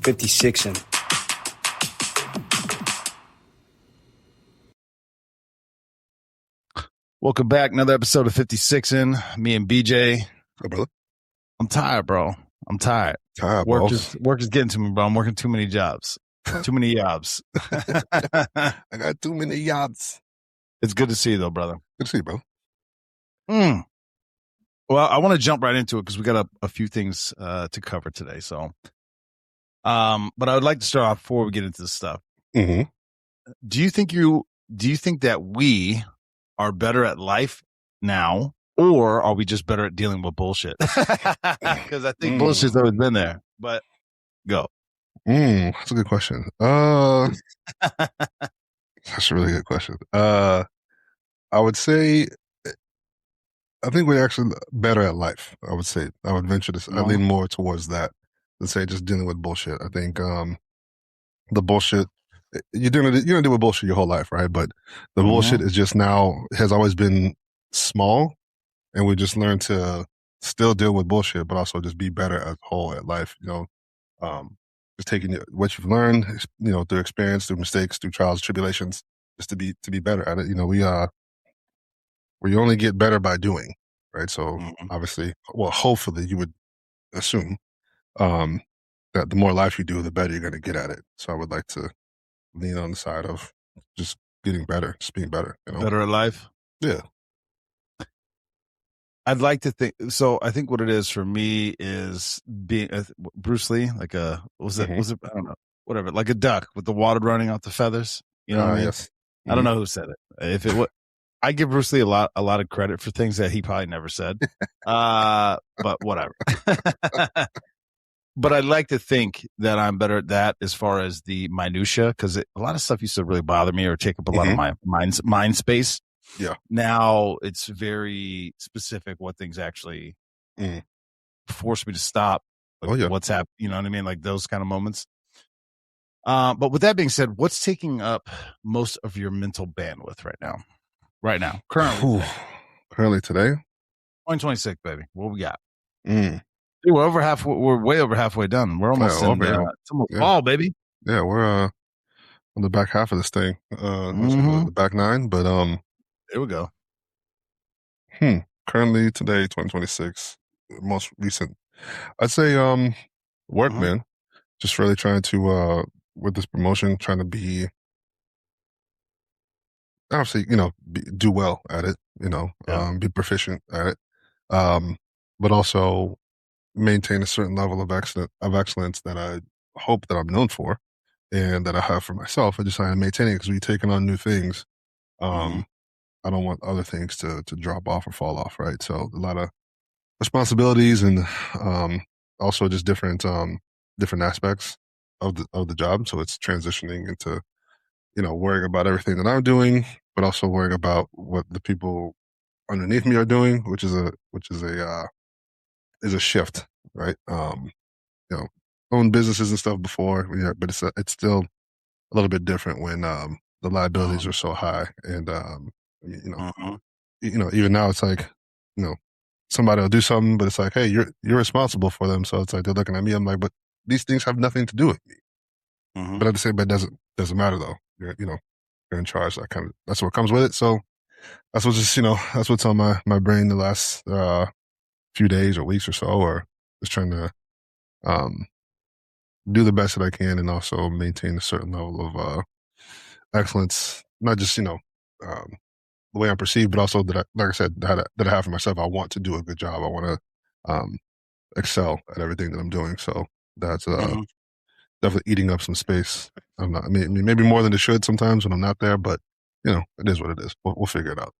Fifty Sixin. Welcome back. Another episode of 56in. Me and BJ. Hey, brother. I'm tired, bro. I'm tired. Work is getting to me, bro. I'm working too many jobs. Too many jobs. I got too many jobs. It's good to see you, though, brother. Good to see you, bro. Well, I want to jump right into it because we got a few things to cover today. So, but I would like to start off before we get into this stuff. Mm-hmm. Do you think that we are better at life now, or are we just better at dealing with bullshit? Because I think bullshit's always been there. But go. That's a good question. That's a really good question. I would say, I think we're actually better at life. I would say, I would venture to, I lean more towards that than say just dealing with bullshit. I think the bullshit, you're gonna deal with bullshit your whole life, right? But the bullshit is just now, has always been small, and we just learn to still deal with bullshit, but also just be better as a whole at life. Just taking what you've learned, through experience, through mistakes, through trials, tribulations, just to be better at it. We only get better by doing, right? So obviously, well, hopefully you would assume that the more life you do, the better you're going to get at it. So I would like to lean on the side of just getting better, just being better. Better at life? Yeah. I'd like to think, so I think what it is for me is being Bruce Lee, like was it, I don't know, whatever, like a duck with the water running off the feathers. You know what I mean? Yes. I don't know who said it. I give Bruce Lee a lot of credit for things that he probably never said. But whatever. But I'd like to think that I'm better at that as far as the minutia, because a lot of stuff used to really bother me or take up a lot of my mind space. Yeah. Now it's very specific what things actually force me to stop. What's happening? You know what I mean? Like those kind of moments. But with that being said, what's taking up most of your mental bandwidth right now? Currently today? 2026, baby. What we got? Dude, we're way over halfway done. We're almost it's almost fall, baby. Yeah, we're on the back half of this thing. The back nine, but there we go. Currently today, 2026, most recent. I'd say work, man. Just really trying to with this promotion, trying to be obviously, do well at it, be proficient at it. But also maintain a certain level of excellence that I hope that I'm known for and that I have for myself. I just try to maintain it because when you're taking on new things, I don't want other things to drop off or fall off, right? So a lot of responsibilities and also just different aspects of the job. So it's transitioning into, worrying about everything that I'm doing, but also worrying about what the people underneath me are doing, which is a shift, right? Own businesses and stuff before, but it's still a little bit different when the liabilities are so high, and even now it's like, somebody will do something, but it's like, hey, you're responsible for them, so it's like they're looking at me. I'm like, but these things have nothing to do with me. But at the same, but it doesn't matter though. You're in charge. That's what comes with it. So that's what's on my brain the last few days or weeks or so, or just trying to do the best that I can and also maintain a certain level of excellence, not just the way I'm perceived, but also that I have for myself. I want to do a good job. I want to excel at everything that I'm doing. So that's definitely eating up some space. Maybe more than it should sometimes when I'm not there, but it is what it is. We'll figure it out.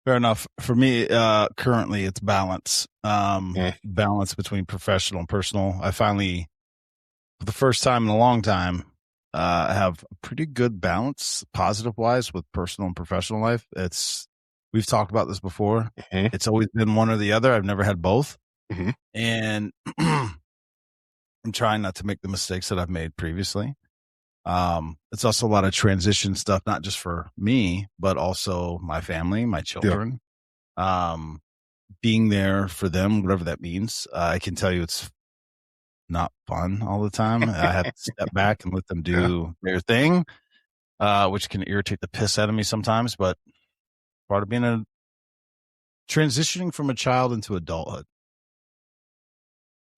Fair enough. For me, currently it's balance. Balance between professional and personal. I finally, for the first time in a long time, have a pretty good balance, positive-wise, with personal and professional life. We've talked about this before. It's always been one or the other. I've never had both. And I'm trying not to make the mistakes that I've made previously. It's also a lot of transition stuff, not just for me, but also my family, my children, being there for them, whatever that means. I can tell you not fun all the time. I have to step back and let them do their thing, which can irritate the piss out of me sometimes. But part of being transitioning from a child into adulthood,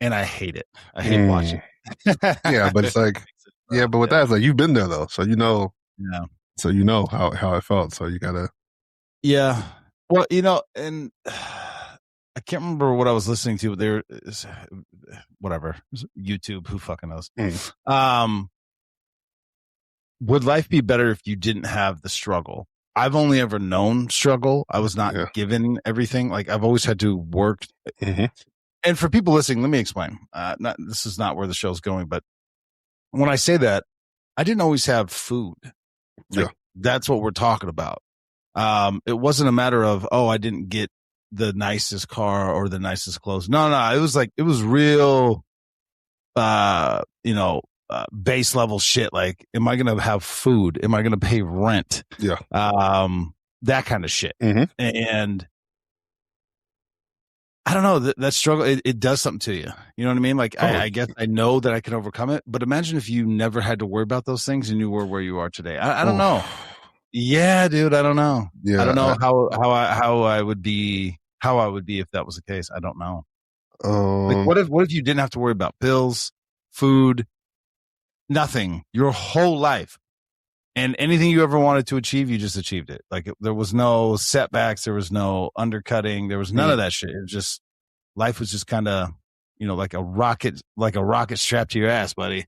and I hate it. I hate watching. Yeah, but it's like, but with that, it's like you've been there though, so you know. Yeah. So you know how it felt. So you gotta. Yeah. Well, and I can't remember what I was listening to. There is whatever YouTube. Who fucking knows? Would life be better if you didn't have the struggle? I've only ever known struggle. I was not given everything. Like I've always had to work. Mm-hmm. And for people listening, let me explain. This is not where the show's going, but when I say that, I didn't always have food. Like, that's what we're talking about. It wasn't a matter of, I didn't get the nicest car or the nicest clothes. No. It was like, it was real, base level shit. Like, am I going to have food? Am I going to pay rent? Yeah. That kind of shit. Mm-hmm. And I don't know, that struggle, it does something to you. You know what I mean? Like, I guess I know that I can overcome it, but imagine if you never had to worry about those things and you were where you are today. I don't know. Yeah, dude, I don't know. Yeah, I don't know how I would be if that was the case. I don't know. Like, what if you didn't have to worry about bills, food, nothing, your whole life, and anything you ever wanted to achieve, you just achieved it. Like, there was no setbacks, there was no undercutting, there was none of that shit. It was just, life was just kind of, like a rocket strapped to your ass, buddy.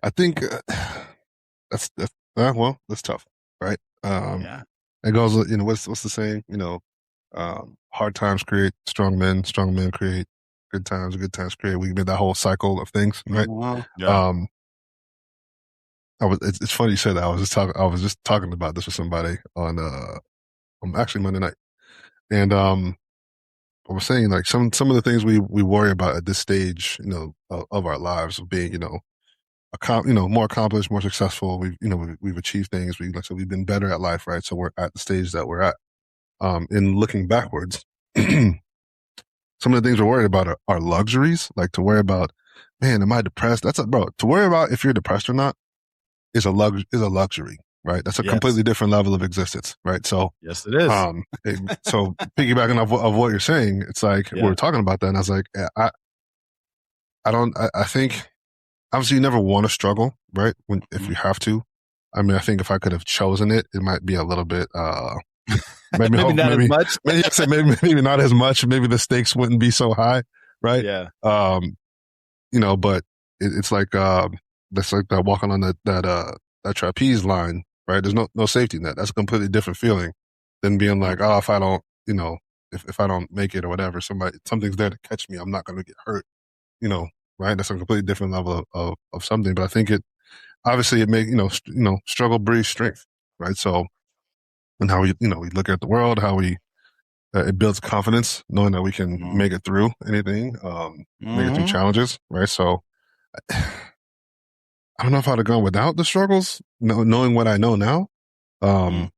I think that's tough, right? It goes, what's the saying? Hard times create strong men create good times create. We made that whole cycle of things, right? Yeah. It's funny you said that. I was just talking about this with somebody on actually Monday night, and I was saying, like, some of the things we worry about at this stage, of our lives, of being, more accomplished, more successful. We've achieved things. We've been better at life, right? So we're at the stage that we're at. In looking backwards, some of the things we're worried about are luxuries. Like, to worry about, man, am I depressed? To worry about if you're depressed or not is a luxury, right? That's a completely different level of existence, right? So yes, it is. So piggybacking off of what you're saying, it's like we were talking about that, and I was like, I think obviously you never want to struggle, right? If you have to. I mean, I think if I could have chosen it, it might be a litlittle bit maybe not as much. Maybe not as much. Maybe the stakes wouldn't be so high, right? Yeah. But it's like that's like that walking on that trapeze line, right? There's no safety net. That's a completely different feeling than being like, if I don't, if I don't make it or whatever, something's there to catch me. I'm not going to get hurt, right? That's a completely different level of something. But I think it makes, struggle breeds strength, right? So, and how we look at the world, how it builds confidence, knowing that we can make it through anything, make it through challenges, right? So, I don't know if I'd have gone without the struggles, knowing what I know now. I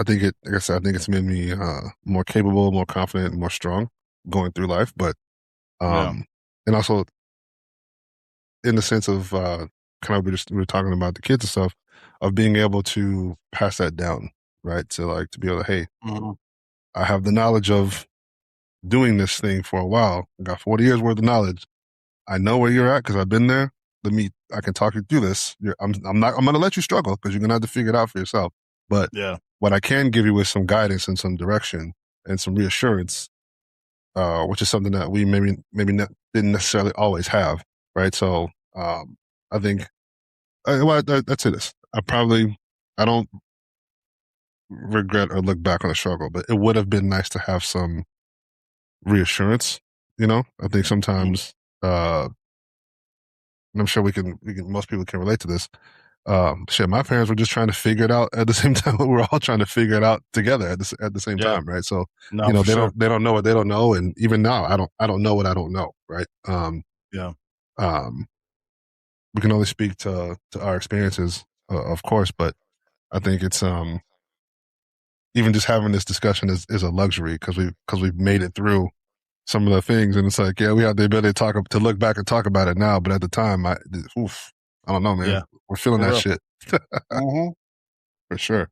think it's made me more capable, more confident, more strong going through life. But and also in the sense of kind of we were talking about the kids and stuff, of being able to pass that down, right? To be able to, hey, I have the knowledge of doing this thing for a while. I got 40 years worth of knowledge. I know where you're at because I've been there. I can talk you through this. I'm going to let you struggle because you're going to have to figure it out for yourself. But what I can give you is some guidance and some direction and some reassurance, which is something that we maybe didn't necessarily always have, right? So I think, I'd say this. I don't regret or look back on the struggle, but it would have been nice to have some reassurance. I think sometimes, and I'm sure most people can relate to this. My parents were just trying to figure it out at the same time. We're all trying to figure it out together at the same time, right? So, they don't know what they don't know. And even now, I don't know what I don't know, right? We can only speak to our experiences, of course, but I think it's, even just having this discussion is a luxury because we've made it through some of the things, and it's like, yeah, we have the ability to look back and talk about it now, but at the time, I don't know, man. Yeah. We're feeling For that real. shit for sure.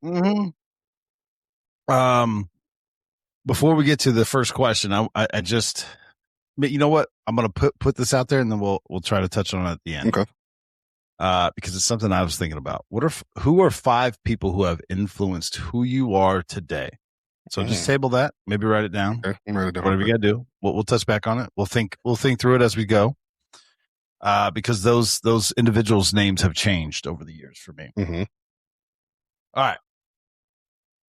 Before we get to the first question, I just, but you know what? I'm gonna put this out there, and then we'll try to touch on it at the end. Okay. Because it's something I was thinking about. Who are 5 people who have influenced who you are today? So just table that. Maybe write it down. Okay. Write it down. Whatever you gotta do. We'll touch back on it. We'll think through it as we go. Because those individuals' names have changed over the years for me. Mm-hmm. All right.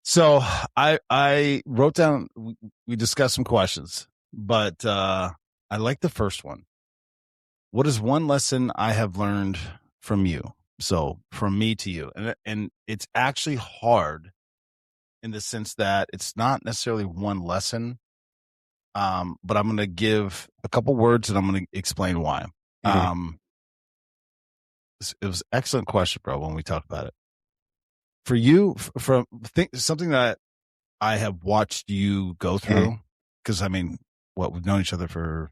So I wrote down. We discussed some questions, but I like the first one. What is one lesson I have learned from you? So from me to you, and it's actually hard in the sense that it's not necessarily one lesson. But I'm going to give a couple words and I'm going to explain why. Mm-hmm. It was an excellent question, bro, when we talked about it. For you, something that I have watched you go through, because I mean, we've known each other for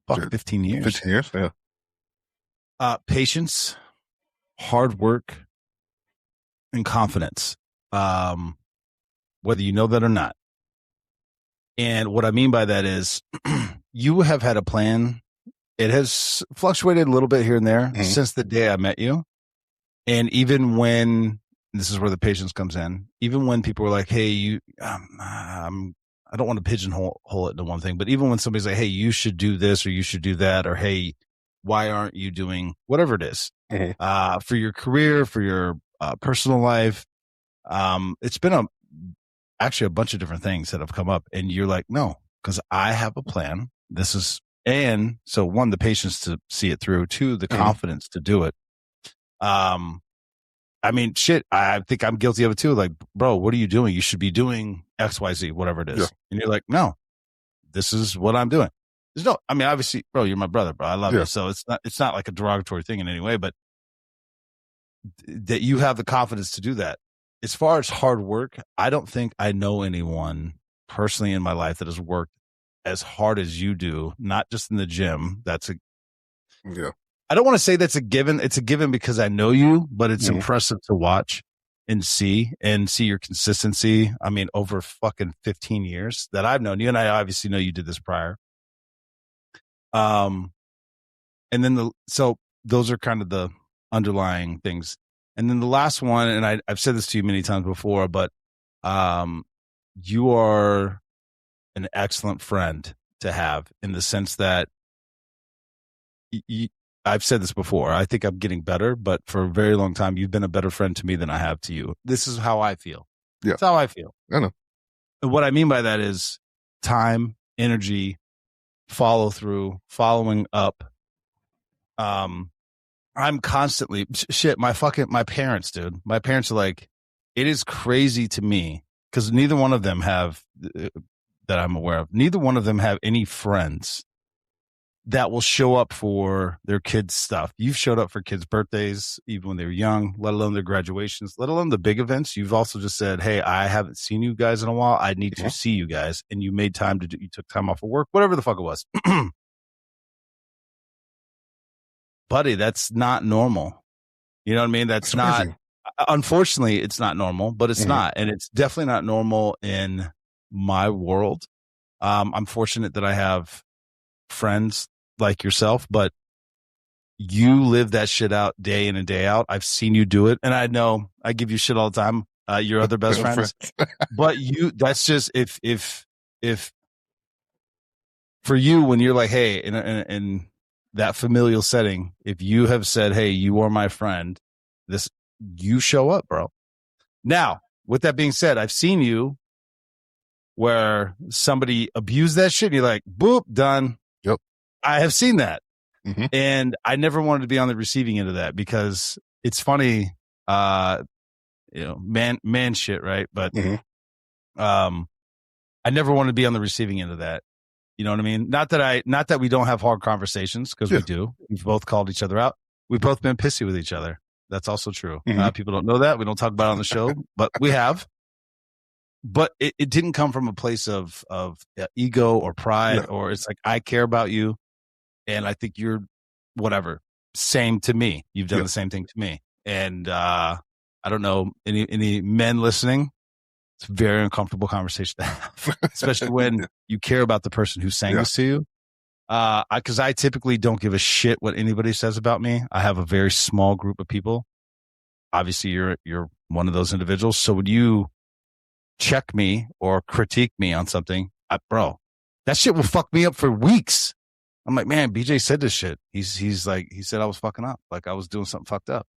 15 years. 15 years, yeah. Patience, hard work, and confidence, whether you know that or not. And what I mean by that is you have had a plan. It has fluctuated a little bit here and there since the day I met you. And even when, this is where the patience comes in, even when people were like, hey, I don't want to pigeonhole it into one thing, but even when somebody's like, hey, you should do this or you should do that, or hey, why aren't you doing whatever it is for your career, for your personal life? It's been actually a bunch of different things that have come up, and you're like, no, because I have a plan. And so 1, the patience to see it through, 2, the confidence to do it. I mean, shit, I think I'm guilty of it too. Like, bro, what are you doing? You should be doing X, Y, Z, whatever it is. Yeah. And you're like, no, this is what I'm doing. I mean, obviously, bro, you're my brother, bro. I love you. So it's not like a derogatory thing in any way, but that you have the confidence to do that. As far as hard work, I don't think I know anyone personally in my life that has worked as hard as you do, not just in the gym. I don't want to say that's a given. It's a given because I know you, but it's impressive to watch and see your consistency. I mean, over fucking 15 years that I've known you, and I obviously know you did this prior. And then so those are kind of the underlying things. And then the last one, and I've said this to you many times before, but you are an excellent friend to have in the sense that I've said this before. I think I'm getting better, but for a very long time, you've been a better friend to me than I have to you. This is how I feel. Yeah. That's how I feel. I know. And what I mean by that is time, energy, follow through, following up. I'm constantly my parents, dude. My parents are like, it is crazy to me because neither one of them have that I'm aware of. Neither one of them have any friends that will show up for their kids' stuff. You've showed up for kids' birthdays, even when they were young, let alone their graduations, let alone the big events. You've also just said, hey, I haven't seen you guys in a while. I need to see you guys. And you made time you took time off of work, whatever the fuck it was. Buddy, that's not normal. You know what I mean? That's not, unfortunately, it's not normal, but it's not. And it's definitely not normal in my world. I'm fortunate that I have friends like yourself, but you live that shit out day in and day out. I've seen you do it. And I know I give you shit all the time. Your other best friends, but that's just, if for you, when you're like, hey, in that familial setting, if you have said, hey, you are my friend, you show up, bro. Now, with that being said, I've seen you where somebody abused that shit and you're like, boop, done. Yep. I have seen that. And I never wanted to be on the receiving end of that because it's funny, man shit, right? But I never wanted to be on the receiving end of that. You know what I mean? Not that we don't have hard conversations, because we do. We've both called each other out. We've both been pissy with each other. That's also true. People don't know that. We don't talk about it on the show, but we have. but it didn't come from a place of ego or pride, or it's like, I care about you. And I think you're whatever. Same to me. You've done the same thing to me. And I don't know, any men listening, it's a very uncomfortable conversation to have, especially when you care about the person who's saying this to you. Because I typically don't give a shit what anybody says about me. I have a very small group of people. Obviously, you're one of those individuals. So when you check me or critique me on something, bro, that shit will fuck me up for weeks. I'm like, man, BJ said this shit. He's like, he said I was fucking up. Like I was doing something fucked up.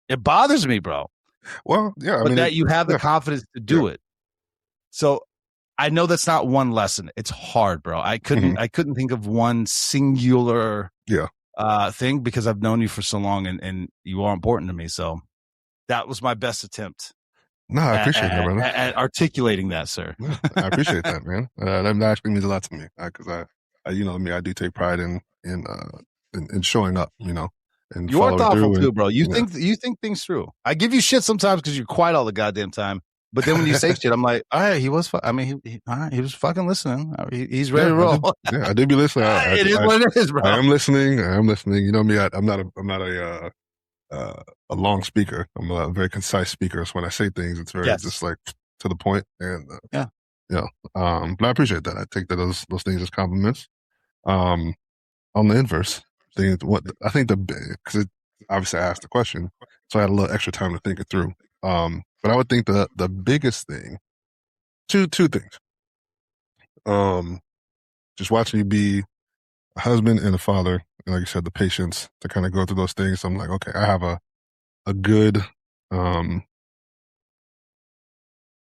It bothers me, bro. Well, yeah. But that you have the confidence to do it. So I know that's not one lesson. It's hard, bro. I couldn't think of one singular thing because I've known you for so long and you are important to me. So that was my best attempt. No, I appreciate that, brother. At articulating that, sir. I appreciate that, man. That actually means a lot to me because I I do take pride in showing up, and you are thoughtful too, bro. You think things through. I give you shit sometimes because you're quiet all the goddamn time. But then when you say shit, I'm like, all right, he was. He was fucking listening. He's ready to roll. I did be listening. It is what it is, bro. I am listening. You know me. I'm not a long speaker. I'm a very concise speaker. So when I say things, it's very just like to the point. And but I appreciate that. I take those things as compliments. On the inverse, because obviously I asked the question, so I had a little extra time to think it through. But I would think the biggest thing, two things. Just watching you be a husband and a father, and like you said, the patience to kind of go through those things. So I'm like, okay, I have a good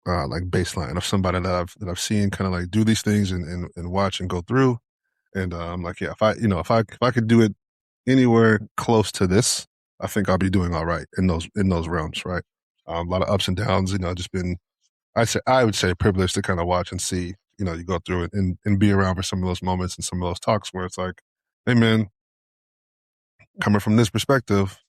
like baseline of somebody that I've seen kind of like do these things and watch and go through. And I'm like, yeah, if I could do it anywhere close to this, I think I'll be doing all right in those realms, right? A lot of ups and downs, just been, I would say privileged to kind of watch and see, you go through it and be around for some of those moments and some of those talks where it's like, hey man, coming from this perspective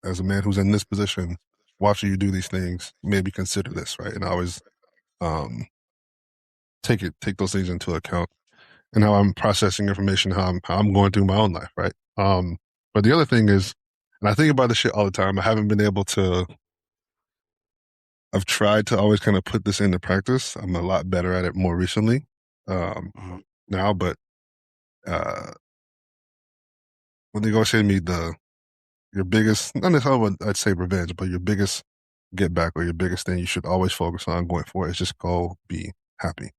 as a man who's in this position, watching you do these things, maybe consider this, right? And I always take those things into account and how I'm processing information, how I'm going through my own life, right? But the other thing is, and I think about this shit all the time, I haven't been able to, I've tried to always kind of put this into practice. I'm a lot better at it more recently now, but when they go say to me, your biggest, not necessarily I'd say revenge, but your biggest get back or your biggest thing you should always focus on going forward is just go be happy.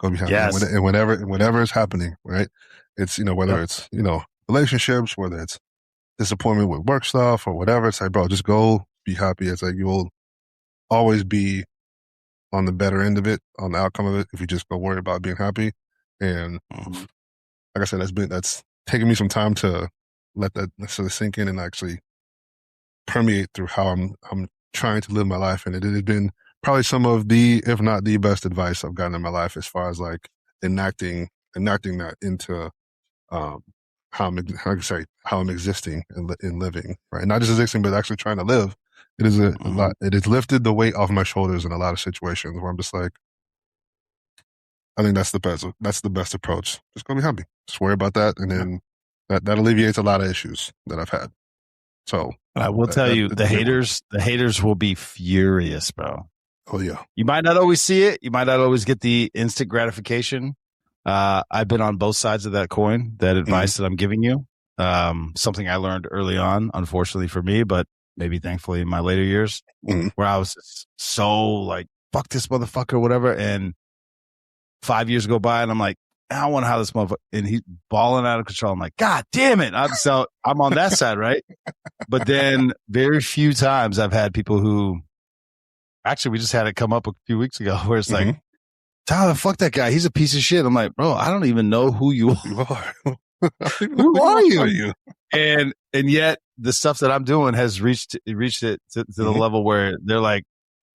Go be happy. Yes. And whatever is happening, right? It's, whether it's, relationships, whether it's disappointment with work stuff or whatever, it's like, bro, just go be happy. It's like you'll always be on the better end of it, on the outcome of it, if you just go worry about being happy. And like I said, that's taken me some time to let that necessarily sink in and actually permeate through how I'm trying to live my life. And it has been probably some of the, if not the best advice I've gotten in my life as far as like enacting that into how I'm existing and living, right? Not just existing, but actually trying to live. It is a lot. It has lifted the weight off my shoulders in a lot of situations where I'm just like, I think that's the best approach. Just go be happy. Just worry about that, and then that alleviates a lot of issues that I've had. So I will tell you, the haters will be furious, bro. Oh yeah. You might not always see it. You might not always get the instant gratification. I've been on both sides of that coin. That advice that I'm giving you, something I learned early on, unfortunately for me, but maybe thankfully in my later years, where I was so like, fuck this motherfucker, whatever. And 5 years go by and I'm like, I don't want to have this motherfucker. And he's balling out of control. I'm like, God damn it. I'm on that side, right? But then very few times I've had people who, actually, we just had it come up a few weeks ago where it's like, Tyler, fuck that guy. He's a piece of shit. I'm like, bro, I don't even know who you are. Who are you? And yet the stuff that I'm doing has reached it to the level where they're like,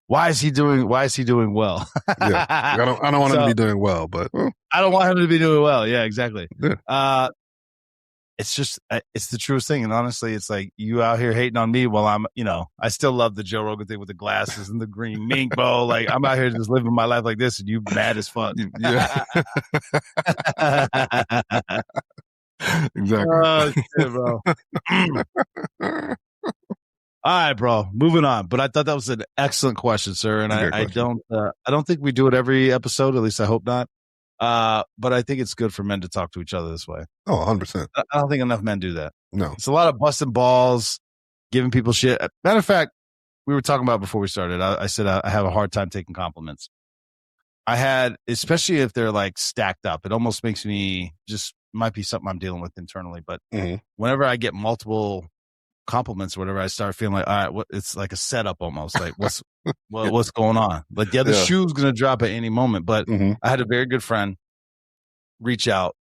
why is he doing well? Yeah. I don't want him to be doing well, but I don't want him to be doing well. Yeah, exactly. Yeah. it's just, it's the truest thing. And honestly, it's like you out here hating on me while I'm, I still love the Joe Rogan thing with the glasses and the green mink, bro. Like I'm out here just living my life like this and you mad as fuck. Yeah. Exactly. Oh, shit, bro. All right, bro. Moving on. But I thought that was an excellent question, sir. And I don't think we do it every episode. At least I hope not. But I think it's good for men to talk to each other this way. Oh, 100%. I don't think enough men do that. No. It's a lot of busting balls, giving people shit. Matter of fact, we were talking about before we started. I said I have a hard time taking compliments. I had, especially if they're like stacked up, it almost makes me might be something I'm dealing with internally. But whenever I get multiple compliments or whatever, I start feeling like, all right, it's like a setup almost. Like what's going on? Like the other shoe's gonna drop at any moment. But I had a very good friend reach out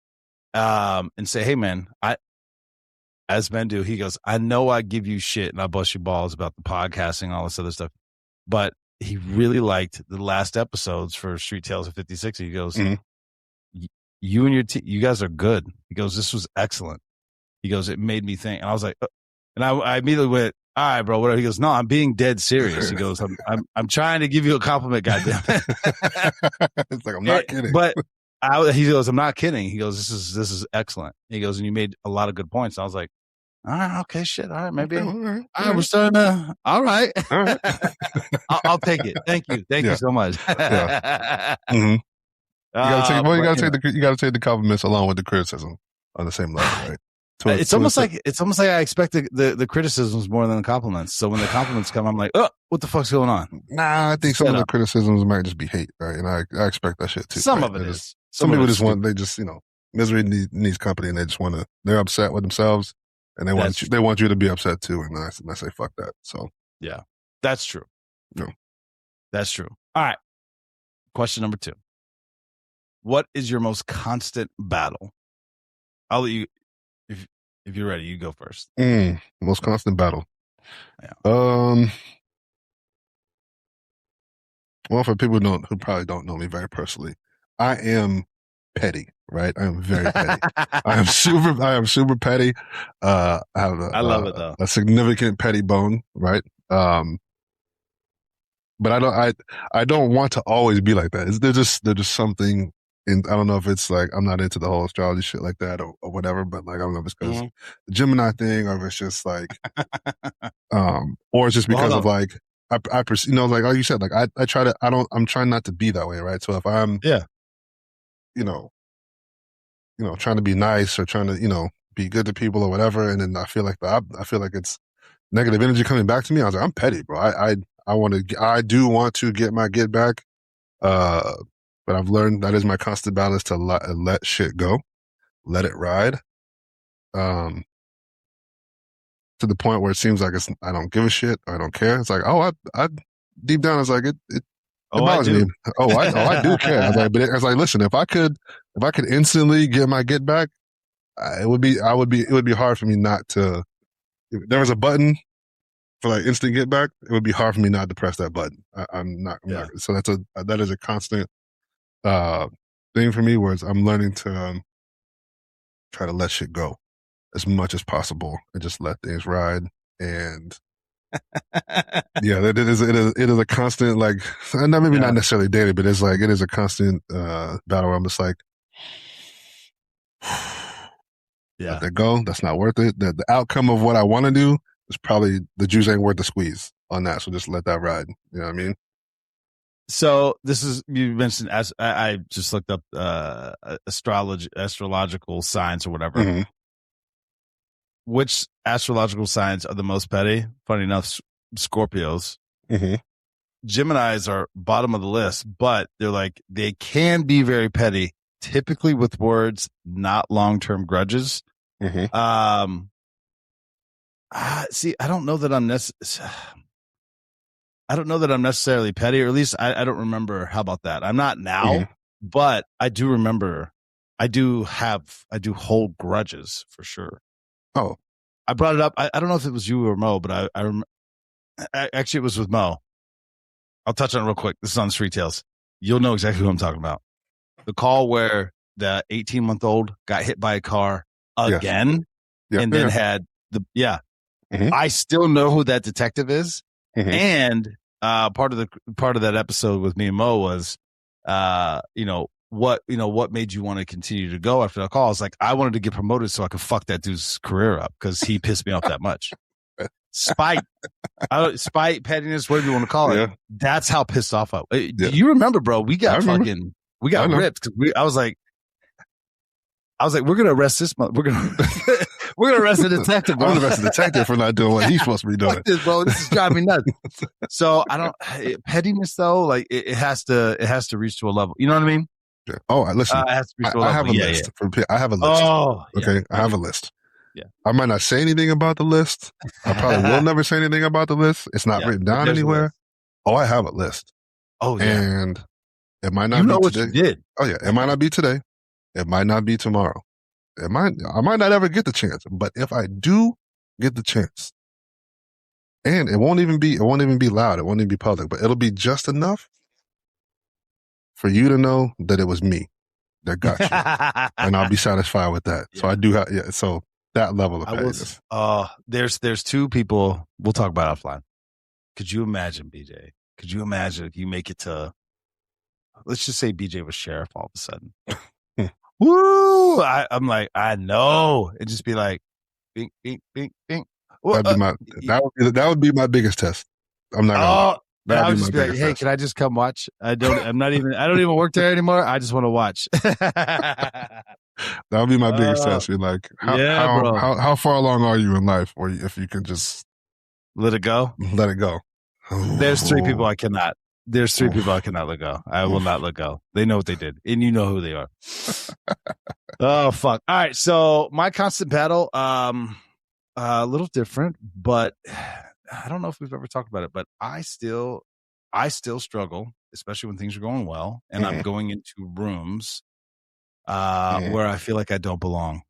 and say, hey man, as men do, he goes, I know I give you shit and I bust your balls about the podcasting and all this other stuff, but he really liked the last episodes for Street Tales of 56. He goes, you and your team, you guys are good. He goes, this was excellent. He goes, it made me think. And I was like, and I immediately went, all right, bro, whatever. He goes, no, I'm being dead serious. He goes, I'm trying to give you a compliment, goddamn it. It's like, I'm not kidding. But he goes, I'm not kidding. He goes, this is excellent. He goes, and you made a lot of good points. I was like, all right, okay, shit. All right, maybe. Okay, all right. We're starting to, all right. I'll take it. Thank you. Thank you so much. Yeah. You gotta take the compliments along with the criticism on the same level, right? It's almost like I expect the criticisms more than the compliments. So when the compliments come, I'm like, oh, what the fuck's going on? Nah, I think some of the criticisms might just be hate, right? And I expect that shit too. Some right? of it is. Some people just want, misery needs company, and they just want to. They're upset with themselves, and they want you to be upset too. And I say fuck that. So yeah, that's true. No, that's true. All right. Question number 2. What is your most constant battle? I'll let you. If you're ready, you go first. Most constant battle. Yeah. Well, for people who probably don't know me very personally, I am petty, right? I am very petty. I am super petty. I love it though. A significant petty bone, right? But I don't want to always be like that. There's just something. And I don't know if it's like I'm not into the whole astrology shit like that or whatever, but like I don't know if it's because the Gemini thing or if it's just like, or it's just because of like I like you said, like I'm trying not to be that way, right? So if I'm trying to be nice or trying to be good to people or whatever, and then I feel like it's negative energy coming back to me. I was like, I'm petty, bro. I do want to get my get back. But I've learned that is my constant battle is to let shit go, let it ride, to the point where it seems like I don't give a shit, or I don't care. It's like, I deep down, it's like it bothers me. I do care. I was like, but it's like, listen, if I could instantly get my get back, it would be hard for me not to. If there was a button for like instant get back, it would be hard for me not to press that button. I'm not. So that is a constant thing for me, whereas I'm learning to try to let shit go as much as possible and just let things ride. And yeah, it is a constant, like, not necessarily daily, but it is a constant battle where I'm just like, let that go. That's not worth it. The outcome of what I want to do is probably the juice ain't worth the squeeze on that. So just let that ride. You know what I mean? So you mentioned, as I just looked up astrological signs or whatever. Which astrological signs are the most petty? Funny enough, Scorpios. Geminis are bottom of the list, but they can be very petty, typically with words, not long-term grudges. See, I don't know that I'm necessarily petty, or at least I don't remember. How about that? I'm not now, but I do remember. I do hold grudges for sure. Oh, I brought it up. I don't know if it was you or Mo, but I remember. Actually, it was with Mo. I'll touch on it real quick. This is on Street Tales. You'll know exactly who I'm talking about. The call where the 18-month-old got hit by a car again. and then had I still know who that detective is. And part of that episode with me and Mo was, what made you want to continue to go after the call? It's like, I wanted to get promoted so I could fuck that dude's career up because he pissed me off that much. Spite, pettiness, whatever you want to call it. That's how pissed off I was. Do you remember, bro? We got ripped because I was like, we're gonna arrest this. We're gonna arrest the detective. Bro. I'm gonna arrest the detective for not doing what he's supposed to be doing. This, bro, this is driving me nuts. So I don't pettiness though. Like it has to reach to a level. You know what I mean? Yeah. Oh, listen. It has to reach to a level. I have a list. I have a list. Oh, okay. I have a list. Yeah. I might not say anything about the list. I probably will never say anything about the list. It's not written down anywhere. Oh, I have a list. Oh, yeah. And it might not be what today. You did. Oh, yeah. It might not be today. It might not be tomorrow. I might not ever get the chance. But if I do get the chance, and it won't even be loud. It won't even be public, but it'll be just enough for you to know that it was me that got you. And I'll be satisfied with that. Yeah. So I do have, so that level of pettiness. There's two people we'll talk about offline. Could you imagine, BJ? Could you imagine if you make it to, let's just say BJ was sheriff all of a sudden. Woo! I'm like, I know. It'd just be like, bing, bing, bing, bing. That would be my biggest test. I'm not gonna. I would just be like, hey, can I just come watch? I don't even work there anymore. I just want to watch. That would be my biggest test. You're like, how far along are you in life? Or if you can just let it go. Let it go. There's three people I cannot. There's three people I cannot let go. I will not let go. They know what they did, and you know who they are. Oh fuck! All right, so my constant battle, a little different, but I don't know if we've ever talked about it. But I still struggle, especially when things are going well, and I'm going into rooms where I feel like I don't belong.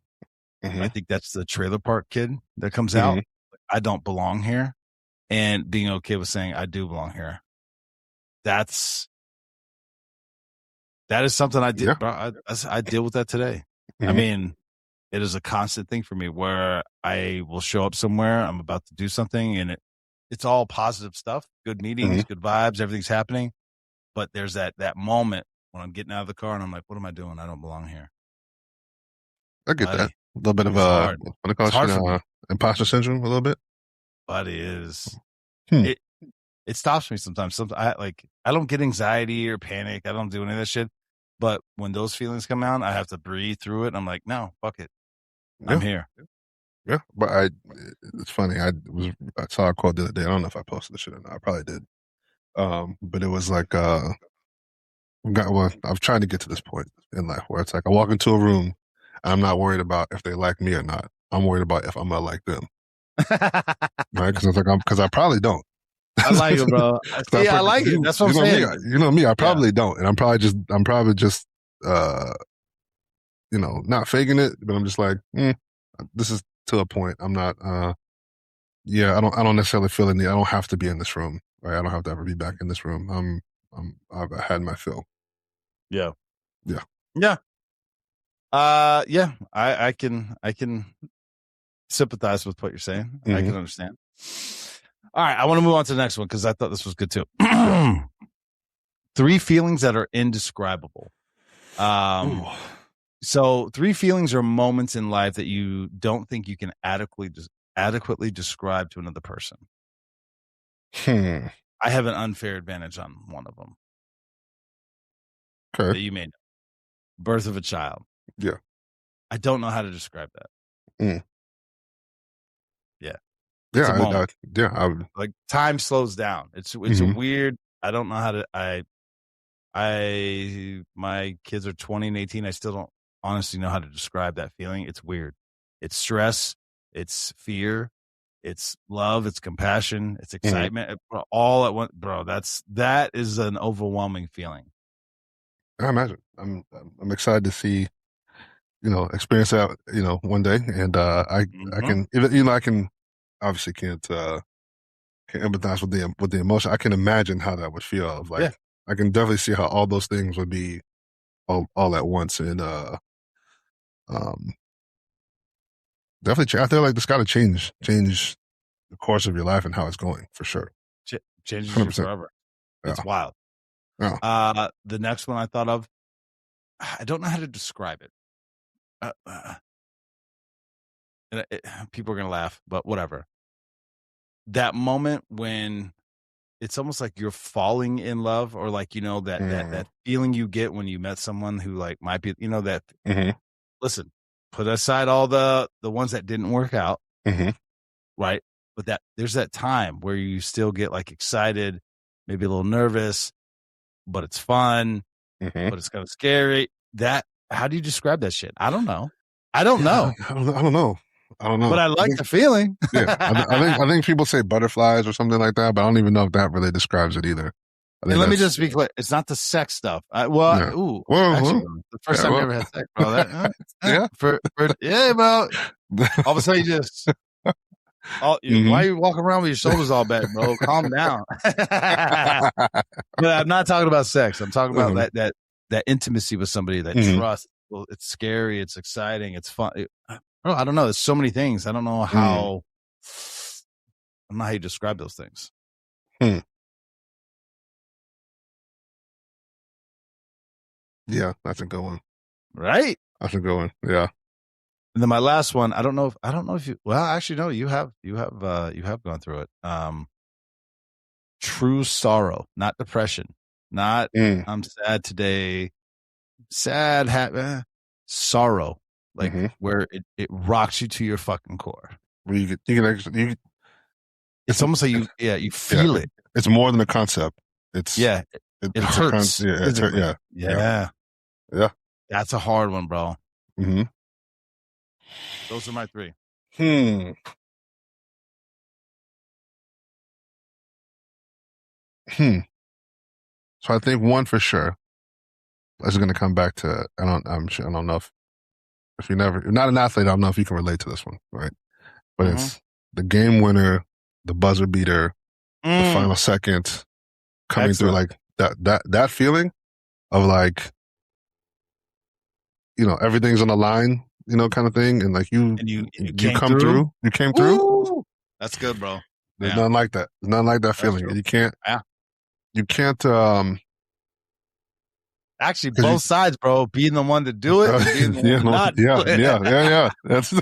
I think that's the trailer park kid that comes out. I don't belong here, and being okay with saying I do belong here. That is something I did. Yeah. I deal with that today. I mean, it is a constant thing for me where I will show up somewhere. I'm about to do something, and it's all positive stuff, good meetings, good vibes, everything's happening. But there's that moment when I'm getting out of the car and I'm like, what am I doing? I don't belong here. I get that. A little bit of imposter syndrome, a little bit. But it is. It stops me sometimes. I don't get anxiety or panic. I don't do any of that shit. But when those feelings come out, I have to breathe through it. I'm like, no, fuck it. I'm here. Yeah, but it's funny. I saw a quote the other day. I don't know if I posted the shit or not. I probably did. But it was like, I'm trying to get to this point in life where it's like I walk into a room and I'm not worried about if they like me or not. I'm worried about if I'm gonna like them. Right? Because I probably don't. I like it, bro. I like it. That's what I'm saying. You know me. I probably don't, and I'm probably just, not faking it. But I'm just like, this is to a point. I'm not. I don't necessarily feel the need. I don't have to be in this room. Right? I don't have to ever be back in this room. I've had my fill. Yeah. Yeah. I can sympathize with what you're saying. I can understand. All right, I want to move on to the next one because I thought this was good too. 3 feelings that are indescribable. So 3 feelings are moments in life that you don't think you can adequately describe to another person. I have an unfair advantage on one of them. Okay. That you may know. Birth of a child. Yeah. I don't know how to describe that. Yeah. Like time slows down. It's a weird. I don't know how to. My kids are 20 and 18. I still don't honestly know how to describe that feeling. It's weird. It's stress. It's fear. It's love. It's compassion. It's excitement. All at once, bro. That is an overwhelming feeling. I imagine. I'm excited to see, experience that, one day, and I can obviously can't empathize with the emotion. I can imagine how that would feel. I can definitely see how all those things would be all at once, and definitely. I feel like it's got to change the course of your life and how it's going for sure. Changes you forever. Yeah. It's wild. Yeah. The next one I thought of, I don't know how to describe it. People are gonna laugh, but whatever. That moment when it's almost like you're falling in love, or like, that feeling you get when you met someone who like might be, that. Mm-hmm. Listen, put aside all the ones that didn't work out, right? But that there's that time where you still get like excited, maybe a little nervous, but it's fun, but it's kind of scary. How do you describe that shit? I don't know. I don't know. But I like the feeling. Yeah, I think people say butterflies or something like that, but I don't even know if that really describs it either. And let me just be clear: it's not the sex stuff. The first time you ever had sex, bro. Bro. All of a sudden, you just. Why are you walking around with your shoulders all back, bro? Calm down. But I'm not talking about sex. I'm talking about that intimacy with somebody, that trust. Well, it's scary. It's exciting. It's fun. I don't know. There's so many things. I don't know how. I don't know how you describe those things. Yeah, that's a good one. Right? That's a good one. Yeah. And then my last one, I don't know if you. Well, actually, no. You have gone through it. True sorrow, not depression, not I'm sad today. Sad, sorrow, like where it rocks you to your fucking core. Where you can it's almost like you feel it. It's more than a concept. It hurts. Yeah. That's a hard one, bro. Those are my three. So I think one for sure is going to come back to. I don't know if you're not an athlete. I don't know if you can relate to this one, right? But it's the game winner, the buzzer beater, the final second coming through, like that feeling of like, everything's on the line, kind of thing, and like you come through. You came through. That's good, bro. There's nothing like that. There's nothing like that feeling. You can't. Yeah. You can't. Actually, both sides, bro. Being the one to do it, and being the one to not do it. Yeah. That's.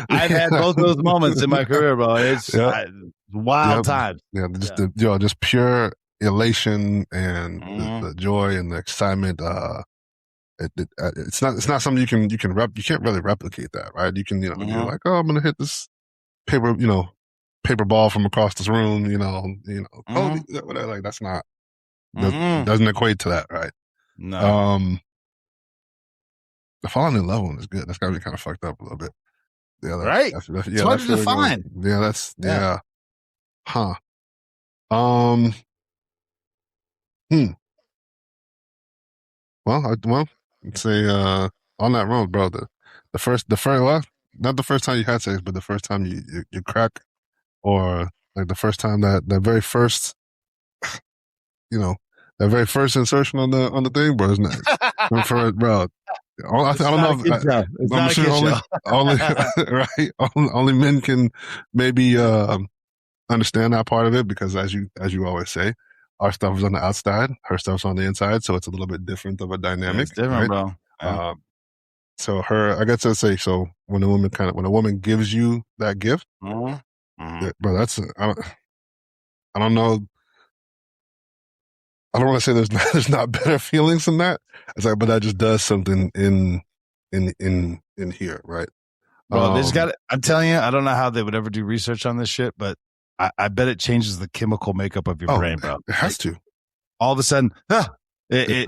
I've had both those moments in my career, bro. It's wild times. Yeah, just pure elation and the joy and the excitement. It's not something you can't really replicate that, right? You can, you're like, oh, I'm gonna hit this paper ball from across this room, whatever. Like that's not. Doesn't equate to that, right? No. The falling in love one is good. That's gotta be kind of fucked up a little bit. Yeah, right. It's hard to define. Yeah. Huh. Well, I'd say on that road, bro. The first, well, not the first time you had sex, but the first time you crack, or like the first time that very first, that very first insertion on the thing, bro. Isn't it? Bro. I don't know if I'm sure only right. Only men can maybe understand that part of it, because as you always say, our stuff is on the outside, her stuff's on the inside, so it's a little bit different of a dynamic. It's different, right? bro. So I guess I'd say, so when a woman gives you that gift, bro, that's I don't know. I don't want to say there's not better feelings than that. It's like, but that just does something in here, right? Bro, I'm telling you, I don't know how they would ever do research on this shit, but I bet it changes the chemical makeup of your brain, bro. It has to. All of a sudden, you've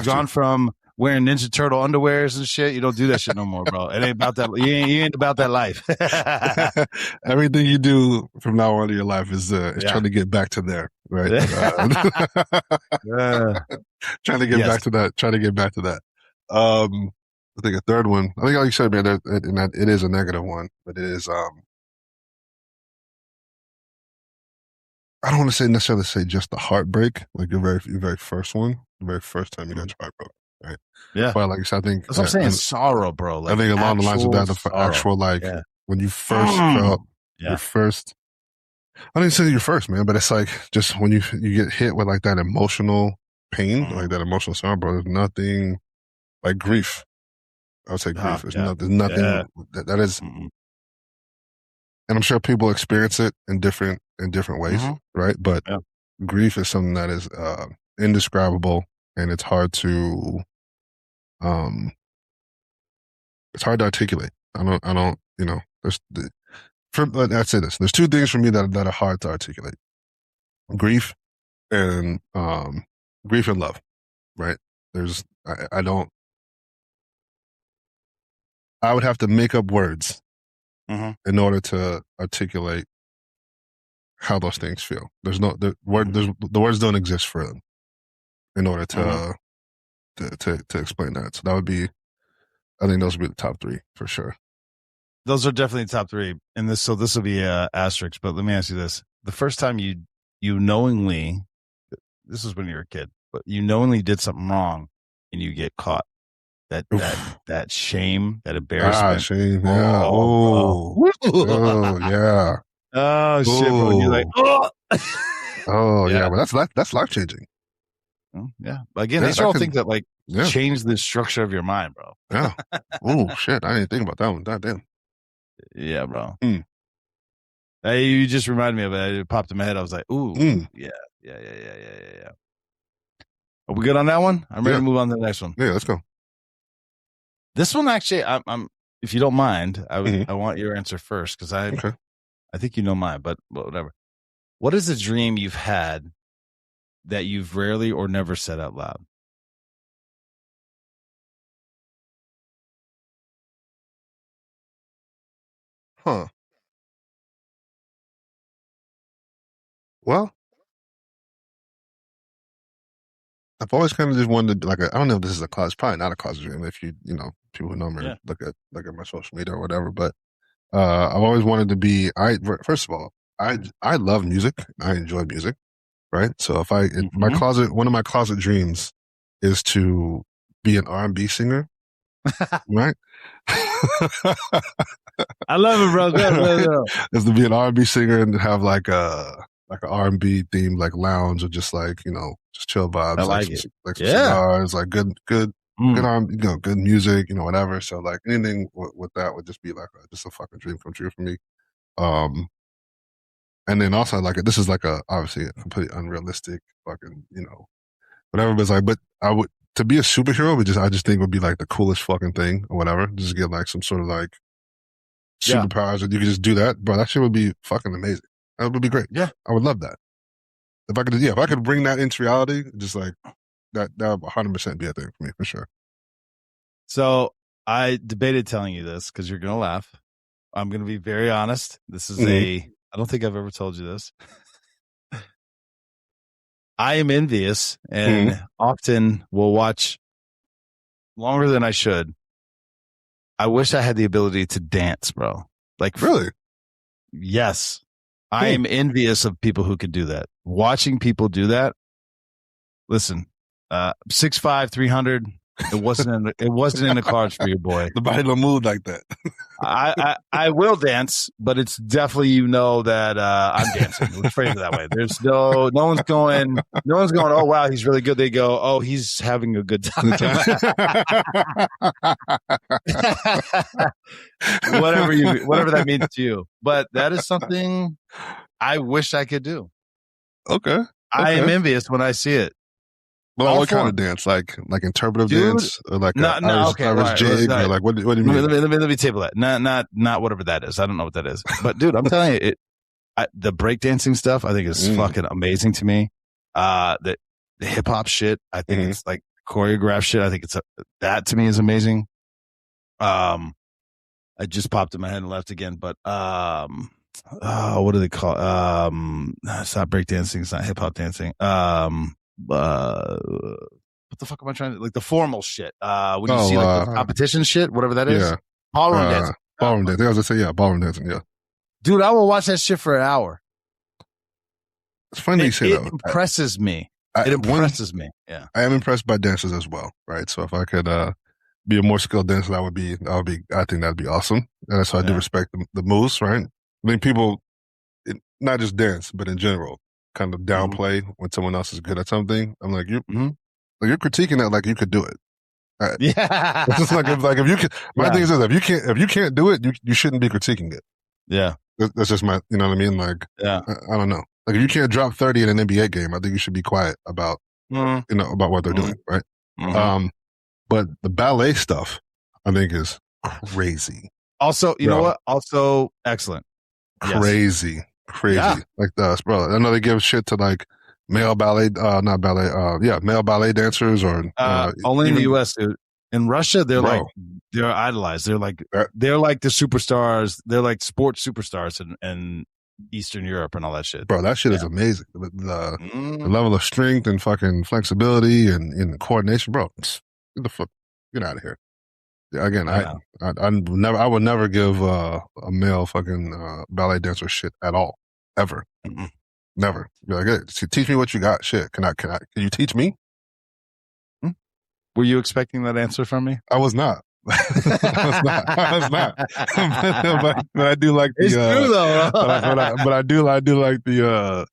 gone from wearing Ninja Turtle underwears and shit. You don't do that shit no more, bro. It ain't about that. You ain't about that life. Everything you do from now on in your life is trying to get back to there, right? Trying to get back to that. Trying to get back to that. I think a third one. I think, like you said, man, it is a negative one, but it is. I don't want to necessarily say just the heartbreak, like your very first one, the very first time you got your heart broke. right? Yeah. But like you said, I think that's what I'm saying. Sorrow, bro. Like I think along the lines of that, the sorrow. actual like when you first felt your first. I didn't say your first, man, but it's like just when you get hit with like that emotional pain, like that emotional sorrow, bro. There's nothing like grief. I would say grief. There's nothing that is, and I'm sure people experience it in different ways, right? But grief is something that is indescribable, and it's hard to articulate. I don't, you know, I'd say this. There's two things for me that are hard to articulate: grief and love. Right? I would have to make up words in order to articulate how those things feel. The words don't exist for them in order to explain that. So that would be, I think those would be the top three for sure. Those are definitely the top three. And this will be asterisk, but let me ask you this. The first time you knowingly, this was when you were a kid, but you knowingly did something wrong and you get caught. That shame, that embarrassment. Shame, yeah. Oh, yeah. Oh, shit, bro. And you're like, yeah, but that's life changing. Yeah. Again, these are all things that like change the structure of your mind, bro. Yeah. Oh, shit. I didn't think about that one. God damn. Yeah, bro. Hey, you just reminded me of it. It popped in my head. I was like, ooh, yeah. Are we good on that one? I'm ready to move on to the next one. Yeah, let's go. This one, actually, I'm if you don't mind, I want your answer first because I think you know mine, but whatever. What is a dream you've had that you've rarely or never said out loud? Huh. Well, I've always kind of just wanted to, like, I don't know if this is a closet, probably not a closet dream. If people who know me look at my social media or whatever, but I've always wanted to be. First of all, I love music. I enjoy music, right? So if one of my closet dreams is to be an R&B singer, right? I love it, bro. Go. Is to be an R&B singer and have like an R&B themed like lounge or just like, just chill vibes. I like it. Like some cigars, like good R&B, good music, whatever. So like anything with that would just be like just a fucking dream come true for me. And then also like this is like obviously a completely unrealistic fucking, whatever. But it's like, but I would, to be a superhero, I just think would be like the coolest fucking thing or whatever. Just get like some sort of like superpowers that you could just do that. Bro, that shit would be fucking amazing. That would be great. Yeah. I would love that. If I could bring that into reality, just like that would 100% be a thing for me for sure. So I debated telling you this because you're going to laugh. I'm going to be very honest. This is I don't think I've ever told you this. I am envious and often will watch longer than I should. I wish I had the ability to dance, bro. Like, really? Yes. I am envious of people who could do that. Watching people do that. Listen, 6'5", 300. It wasn't in the cards for your boy. The body don't move like that. I will dance, but it's definitely that I'm dancing. Let's phrase it that way. There's no one's going. Oh wow, he's really good. They go, oh, he's having a good time. whatever that means to you, but that is something I wish I could do. Okay. I am envious when I see it. Well, what kind of dance? Like interpretive dance, or like Irish jig, or like what do you mean? Let me table that. Not whatever that is. I don't know what that is. But dude, I'm telling you, the breakdancing stuff I think is fucking amazing to me. The hip hop shit, I think it's like choreographed shit. I think that to me is amazing. I just popped in my head and left again, but what do they call? It's not breakdancing. It's not hip hop dancing. What the fuck am I trying to, like, the formal shit? When you see like the competition shit, whatever that is, ballroom dancing. Ballroom dancing. I was gonna say, ballroom dancing. Yeah, dude, I will watch that shit for an hour. It's funny you say that. It impresses me. It impresses me. Yeah. I am impressed by dancers as well, right? So if I could be a more skilled dancer, I think that'd be awesome. And so I do respect the moves, right? I think people, not just dance, but in general, kind of downplay when someone else is good at something. I'm like, you're critiquing that like you could do it. Yeah. It's just like if you can, my thing is this, if you can't do it, you shouldn't be critiquing it. Yeah. That's just my, you know what I mean? Like, I don't know. Like if you can't drop 30 in an NBA game, I think you should be quiet about, about what they're doing, right? But the ballet stuff, I think is crazy. Also, you know what? Also excellent. Crazy. Yes. Crazy. Like this, bro. I know they give shit to like male ballet, male ballet dancers or only in the US, dude. In Russia, they're idolized. They're like the superstars. They're like sports superstars in Eastern Europe and all that shit. Bro, that shit is amazing. The level of strength and fucking flexibility and coordination, bro. Get the fuck, get out of here. Again, I would never give a male fucking ballet dancer shit at all, ever, never. You're like, hey, teach me what you got. Shit, can you teach me? Were you expecting that answer from me? I was not. I was not. but I do like the. It's true though. but I do like the.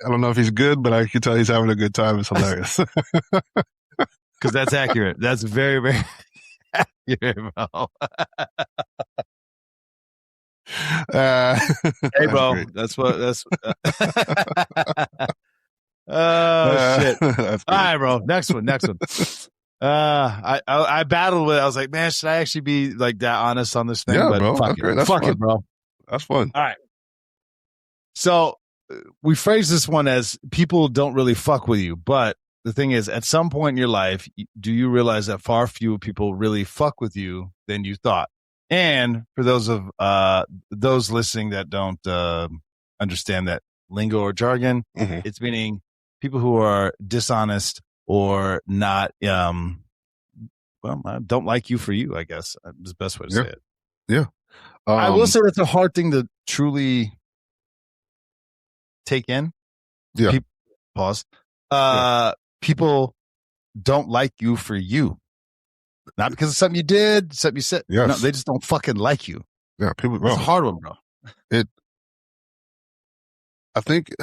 I don't know if he's good, but I can tell he's having a good time. It's hilarious. Because that's accurate. That's very, very accurate, bro. Hey, bro. That's. Oh shit! All right, bro. Next one. I battled with it. I was like, man, should I actually be like that honest on this thing? Yeah, but bro. Fuck it, bro. That's fun. All right. So we phrase this one as people don't really fuck with you, but the thing is, at some point in your life, do you realize that far fewer people really fuck with you than you thought? And for those listening that don't understand that lingo or jargon, it's meaning people who are dishonest or not, don't like you for you, I guess is the best way to say it. Yeah. I will say that's a hard thing to truly take in. Yeah. Pause. People don't like you for you. Not because of something you did, something you said. Yes. No, they just don't fucking like you. Yeah, people. Bro, it's a hard one, bro. I think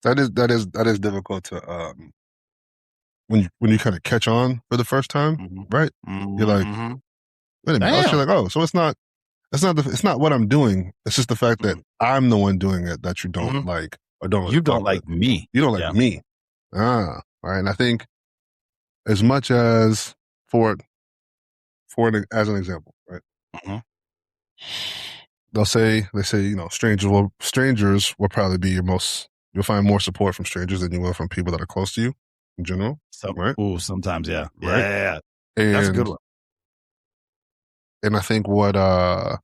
that is difficult to when you kind of catch on for the first time, right? You're like, wait a minute. You're like, oh, so it's not what I'm doing. It's just the fact that I'm the one doing it that you don't like or don't. You don't like me. You don't like me. All right. And I think as much as as an example, right? They say, strangers will probably be you'll find more support from strangers than you will from people that are close to you in general. Right? Ooh, sometimes, yeah. Right? Yeah. And, that's a good one. And I think what kind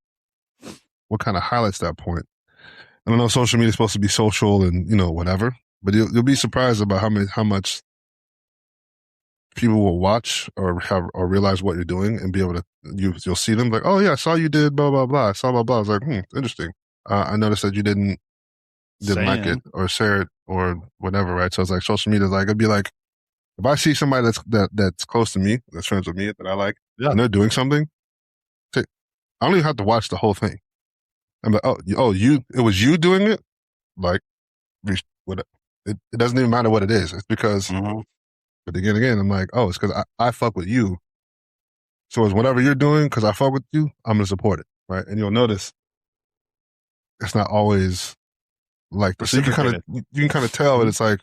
of highlights that point, I don't know, social media is supposed to be social and, whatever, but you'll be surprised about how much people will watch or realize what you're doing and be able to, you'll see them like, oh yeah, I saw you did blah, blah, blah. I saw blah, blah. I was like, interesting. I noticed that you didn't like it or share it or whatever, right? So it's like social media, it'd be like, if I see somebody that's close to me, that's friends with me, that I like, and they're doing something, I don't even have to watch the whole thing. I'm like, it was you doing it? Like, it doesn't even matter what it is. It's because, but again, I'm like, it's because I fuck with you. So it's whatever you're doing, because I fuck with you, I'm going to support it, right? And you'll notice it's not always like this. So you can kind of tell that it's like,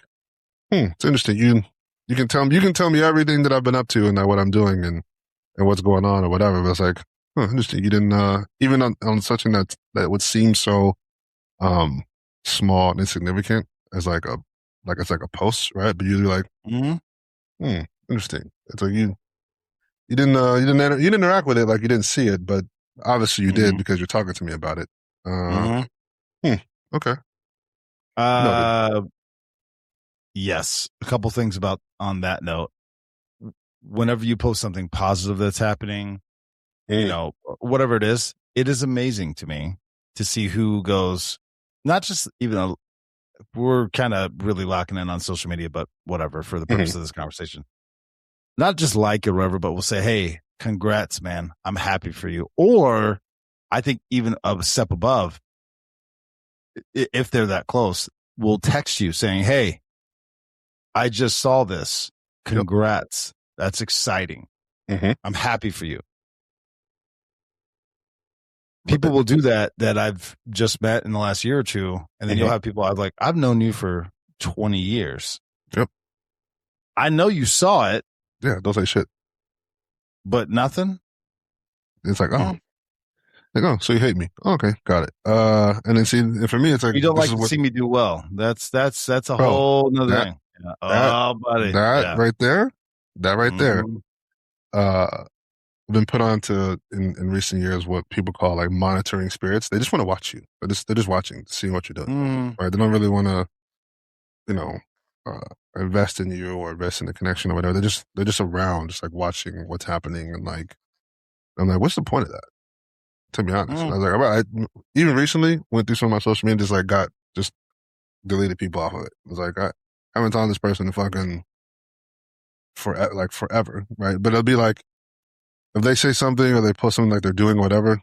it's interesting. You can tell me everything that I've been up to and what I'm doing and what's going on or whatever. But it's like, interesting. You didn't even on something that would seem so small and insignificant as it's like a post, right? But you're like, interesting. It's like you didn't interact with it, like you didn't see it, but obviously you did because you're talking to me about it. Okay. Yes. A couple things on that note. Whenever you post something positive that's happening, whatever it is amazing to me to see who goes, not just even we're kind of really locking in on social media, but whatever, for the purpose of this conversation. Not just like it or whatever, but we'll say, hey, congrats, man. I'm happy for you. Or I think even a step above, if they're that close, we'll text you saying, hey, I just saw this. Congrats. Yep. That's exciting. I'm happy for you. People will do that I've just met in the last year or two. And then you'll have people I've known you for 20 years. Yep. I know you saw it. Yeah, don't say shit. But nothing? It's like, oh. Like, oh, so you hate me. Oh, okay, got it. And then see, for me, it's like, you don't like to see me do well. That's a whole nother thing. Yeah. Buddy. That right there, been put on to in recent years what people call like monitoring spirits. They just want to watch you. They're just watching, seeing what you're doing. Right? They don't really want to, invest in you or invest in the connection or whatever. They're just around, just like watching what's happening. And like, I'm like, what's the point of that? To be honest, I was like, I even recently went through some of my social media, just deleted people off of it. I was like, I haven't talked to this person in fucking forever, right? But it'll be like, if they say something or they post something like they're doing whatever,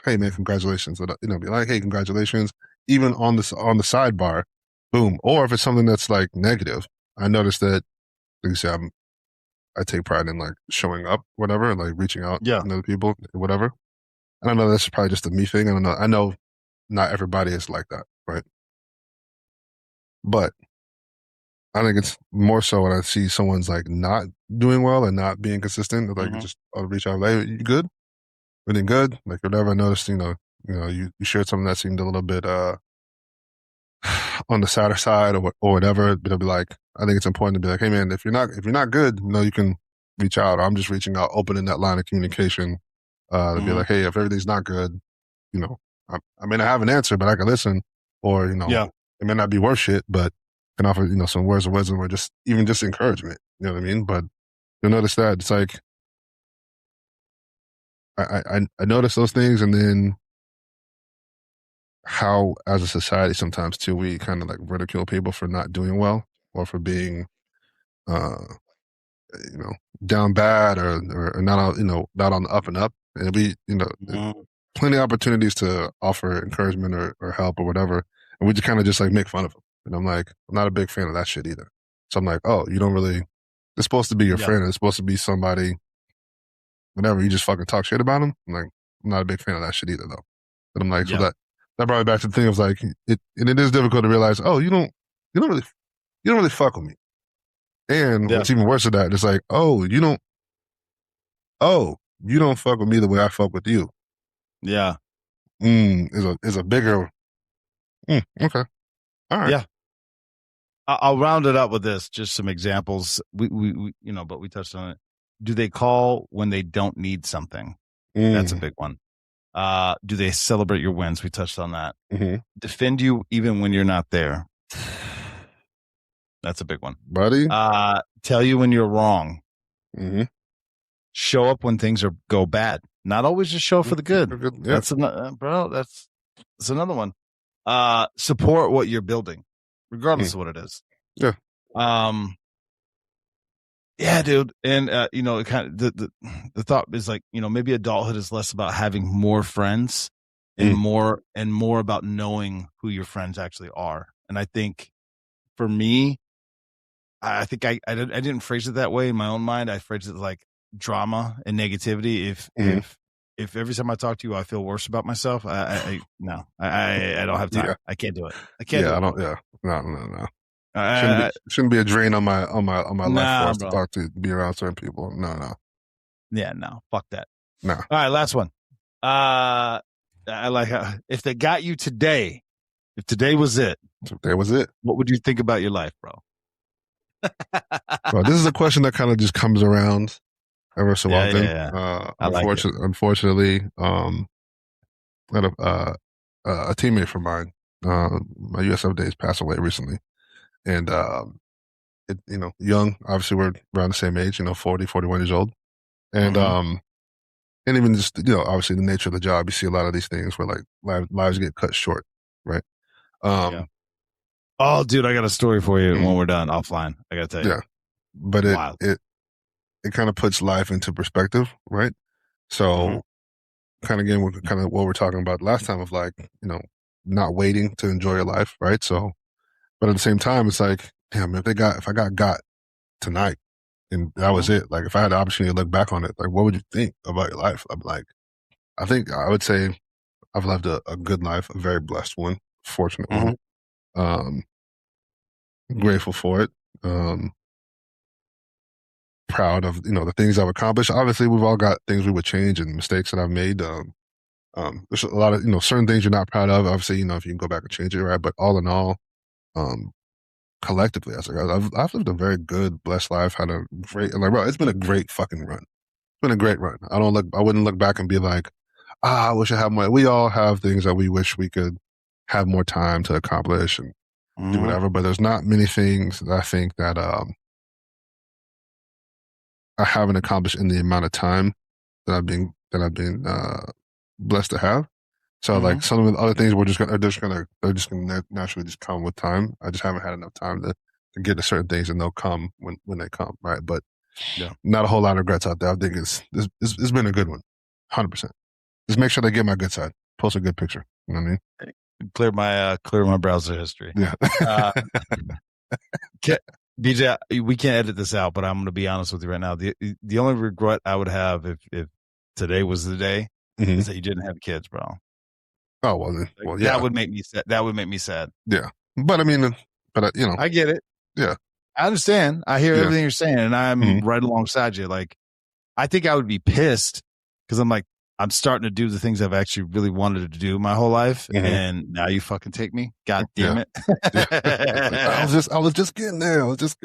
hey man, congratulations. Be like, hey, congratulations. Even on the sidebar, boom. Or if it's something that's like negative, I noticed that, like you say, I take pride in like showing up, whatever, and like reaching out to other people, whatever. And I know that's probably just a me thing. I know not everybody is like that, right? But I think it's more so when I see someone's like not doing well and not being consistent. Like I'll reach out, like, you good? Everything good? Like whatever. I noticed, you shared something that seemed a little bit on the sadder side or whatever. But I'll be like, I think it's important to be like, hey man, if you're not good, you can reach out. Or I'm just reaching out, opening that line of communication. To be like, hey, if everything's not good, I may not have an answer, but I can listen. Or, it may not be worth shit, but can offer, some words of wisdom or just encouragement. You know what I mean? But you'll notice that it's like, I notice those things, and then how, as a society, sometimes too, we kind of like ridicule people for not doing well or for being, down bad or not on, not on the up and up. And we, plenty of opportunities to offer encouragement or help or whatever. And we just kind of just like make fun of them. And I'm like, I'm not a big fan of that shit either. So I'm like, oh, you don't really, it's supposed to be your friend. It's supposed to be somebody, whatever. You just fucking talk shit about them. I'm like, I'm not a big fan of that shit either though. But I'm like, so that brought me back to the thing of like, it is difficult to realize, oh, you don't really fuck with me. And what's even worse than that, it's like, oh, you don't fuck with me the way I fuck with you. Yeah. Is a bigger, okay. All right. Yeah. I'll round it up with this, just some examples. We but we touched on it. Do they call when they don't need something? That's a big one. Do they celebrate your wins? We touched on that. Defend you even when you're not there. That's a big one. Buddy. Tell you when you're wrong. Show up when things go bad. Not always just show up for the good. Yeah. That's another one. Support what you're building, regardless of what it is. Yeah. Yeah, dude. And it kind of the thought is like, maybe adulthood is less about having more friends and more about knowing who your friends actually are. And I think for me, I think I didn't phrase it that way in my own mind. I phrased it like drama and negativity. If every time I talk to you, I feel worse about myself, I don't have time. Yeah. I can't do it. No. Shouldn't be a drain on my life force to talk to, be around certain people. No. Yeah, no. Fuck that. No. All right, last one. I like how, if they got you today, if today was it, what would you think about your life, bro? Well, this is a question that kind of just comes around ever so often. Yeah. Unfortunately, a teammate from mine, my USF days, passed away recently, and young. Obviously, we're around the same age. 40, 41 years old, and and even just obviously the nature of the job, you see a lot of these things where like lives get cut short, right? Oh, dude, I got a story for you when we're done offline. I got to tell you. Yeah, but Wild. it kind of puts life into perspective, right? So kind of again, with kind of what we're talking about last time of like, not waiting to enjoy your life, right? So, but at the same time, it's like, damn, if I got tonight and that was it, like if I had the opportunity to look back on it, like what would you think about your life? I'm like, I think I would say I've lived a good life, a very blessed one, fortunate one. Um, Grateful for it. Proud of, the things I've accomplished. Obviously, we've all got things we would change and mistakes that I've made. There's a lot of, certain things you're not proud of. Obviously, if you can go back and change it, right? But all in all, um, collectively, I was like, I've lived a very good, blessed life. Had a great, like, bro, it's been a great fucking run. It's been a great run. I wouldn't look back and be like, I wish I had more. We all have things that we wish we could have more time to accomplish and do whatever. But there's not many things that I think that I haven't accomplished in the amount of time that I've been blessed to have. So like some of the other things they're just gonna naturally just come with time. I just haven't had enough time to get to certain things, and they'll come when they come, right? But not a whole lot of regrets out there. I think it's been a good one, 100%. Just make sure they get my good side. Post a good picture. You know what I mean? Clear my browser history. Yeah. BJ, we can't edit this out, but I'm going to be honest with you right now. The only regret I would have if today was the day is that you didn't have kids, bro. Oh well, yeah. That would make me sad. That would make me sad. Yeah, but I mean, I get it. Yeah, I understand. I hear everything you're saying, and I'm right alongside you. Like, I think I would be pissed because I'm starting to do the things I've actually really wanted to do my whole life, and now you fucking take me. God damn it! I was just getting there. I was just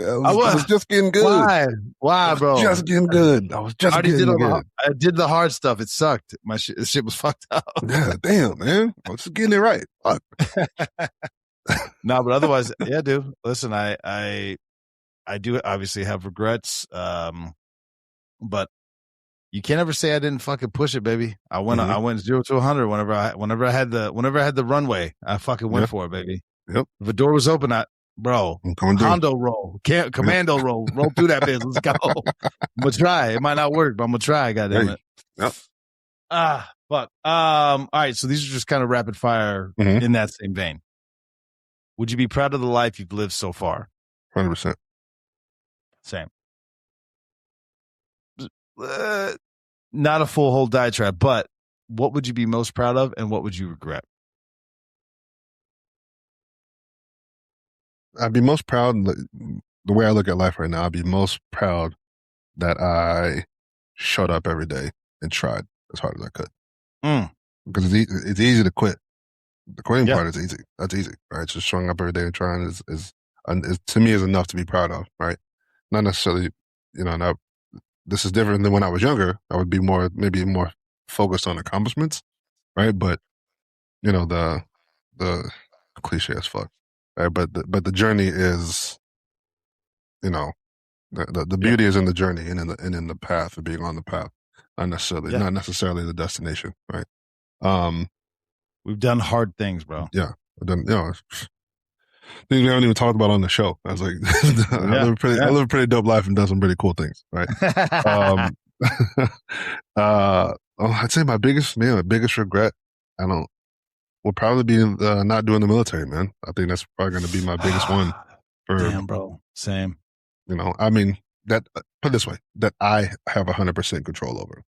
getting good. Why, bro? Just getting good. I was just getting good. I did the hard stuff. It sucked. My shit was fucked up. Yeah, damn, man. I was just getting it right. Fuck. No, but otherwise, yeah, dude. Listen, I do obviously have regrets, but you can't ever say I didn't fucking push it, baby. I went 0 to 100 whenever I had the runway. I fucking went for it, baby. Yep. If the door was open, Hondo roll, commando roll through that bitch. Let's go. I'm gonna try. It might not work, but I'm gonna try. Goddamn it. Yep. Fuck. All right. So these are just kind of rapid fire in that same vein. Would you be proud of the life you've lived so far? 100%. Same. Not a full whole diatribe, but what would you be most proud of and what would you regret? I'd be most proud, the way I look at life right now, I'd be most proud that I showed up every day and tried as hard as I could. Because it's easy to quit. The quitting part is easy. That's easy, right? Just showing up every day and trying is to me is enough to be proud of, right? Not necessarily, this is different than when I was younger. I would be maybe more focused on accomplishments, right? But the cliche as fuck, right? But the journey is, the beauty is in the journey and in the path of being on the path, not necessarily the destination, right? We've done hard things, bro. Yeah, I've done things we haven't even talked about on the show. I was like, I live a pretty dope life and done some pretty cool things, right? I'd say my biggest regret, will probably be not doing the military, man. I think that's probably going to be my biggest one. Damn, bro. Same. I mean, that put it this way, that I have 100% control over.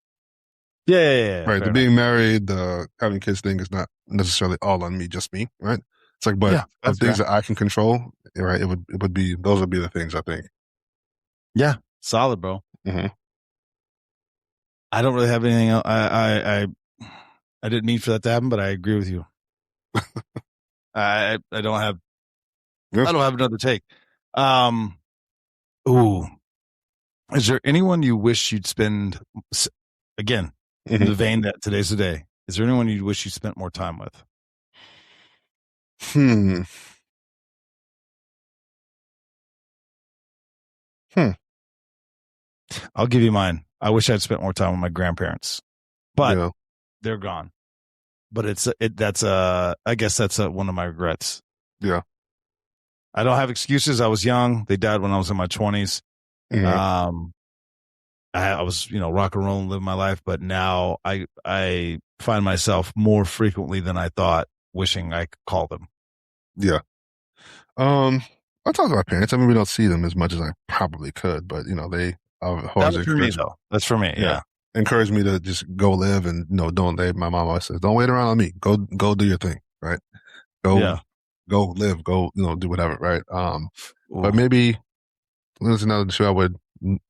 Yeah. Right. The being married, the having kids thing is not necessarily all on me, just me, right? It's like, but the things that I can control, right? Those would be the things I think. Yeah. Solid, bro. I don't really have anything else. I didn't mean for that to happen, but I agree with you. I don't have another take. Is there anyone you wish you'd spend again in the vein that today's the day? Is there anyone you wish you spent more time with? I'll give you mine. I wish I'd spent more time with my grandparents, but they're gone. But I guess that's one of my regrets. Yeah. I don't have excuses. I was young. They died when I was in my 20s. Mm-hmm. I was, rock and roll and living my life, but now I find myself more frequently than I thought wishing I could call them. Yeah. I talk to my parents. I mean, we don't see them as much as I probably could, but they always That's for me, encourage. though. That's for me. Yeah, Yeah. encourage me to just go live and don't. My mom always says, "Don't wait around on me. Go do your thing, right? Go Yeah. go live. Go do whatever, right? But Ooh. maybe there's another issue. I would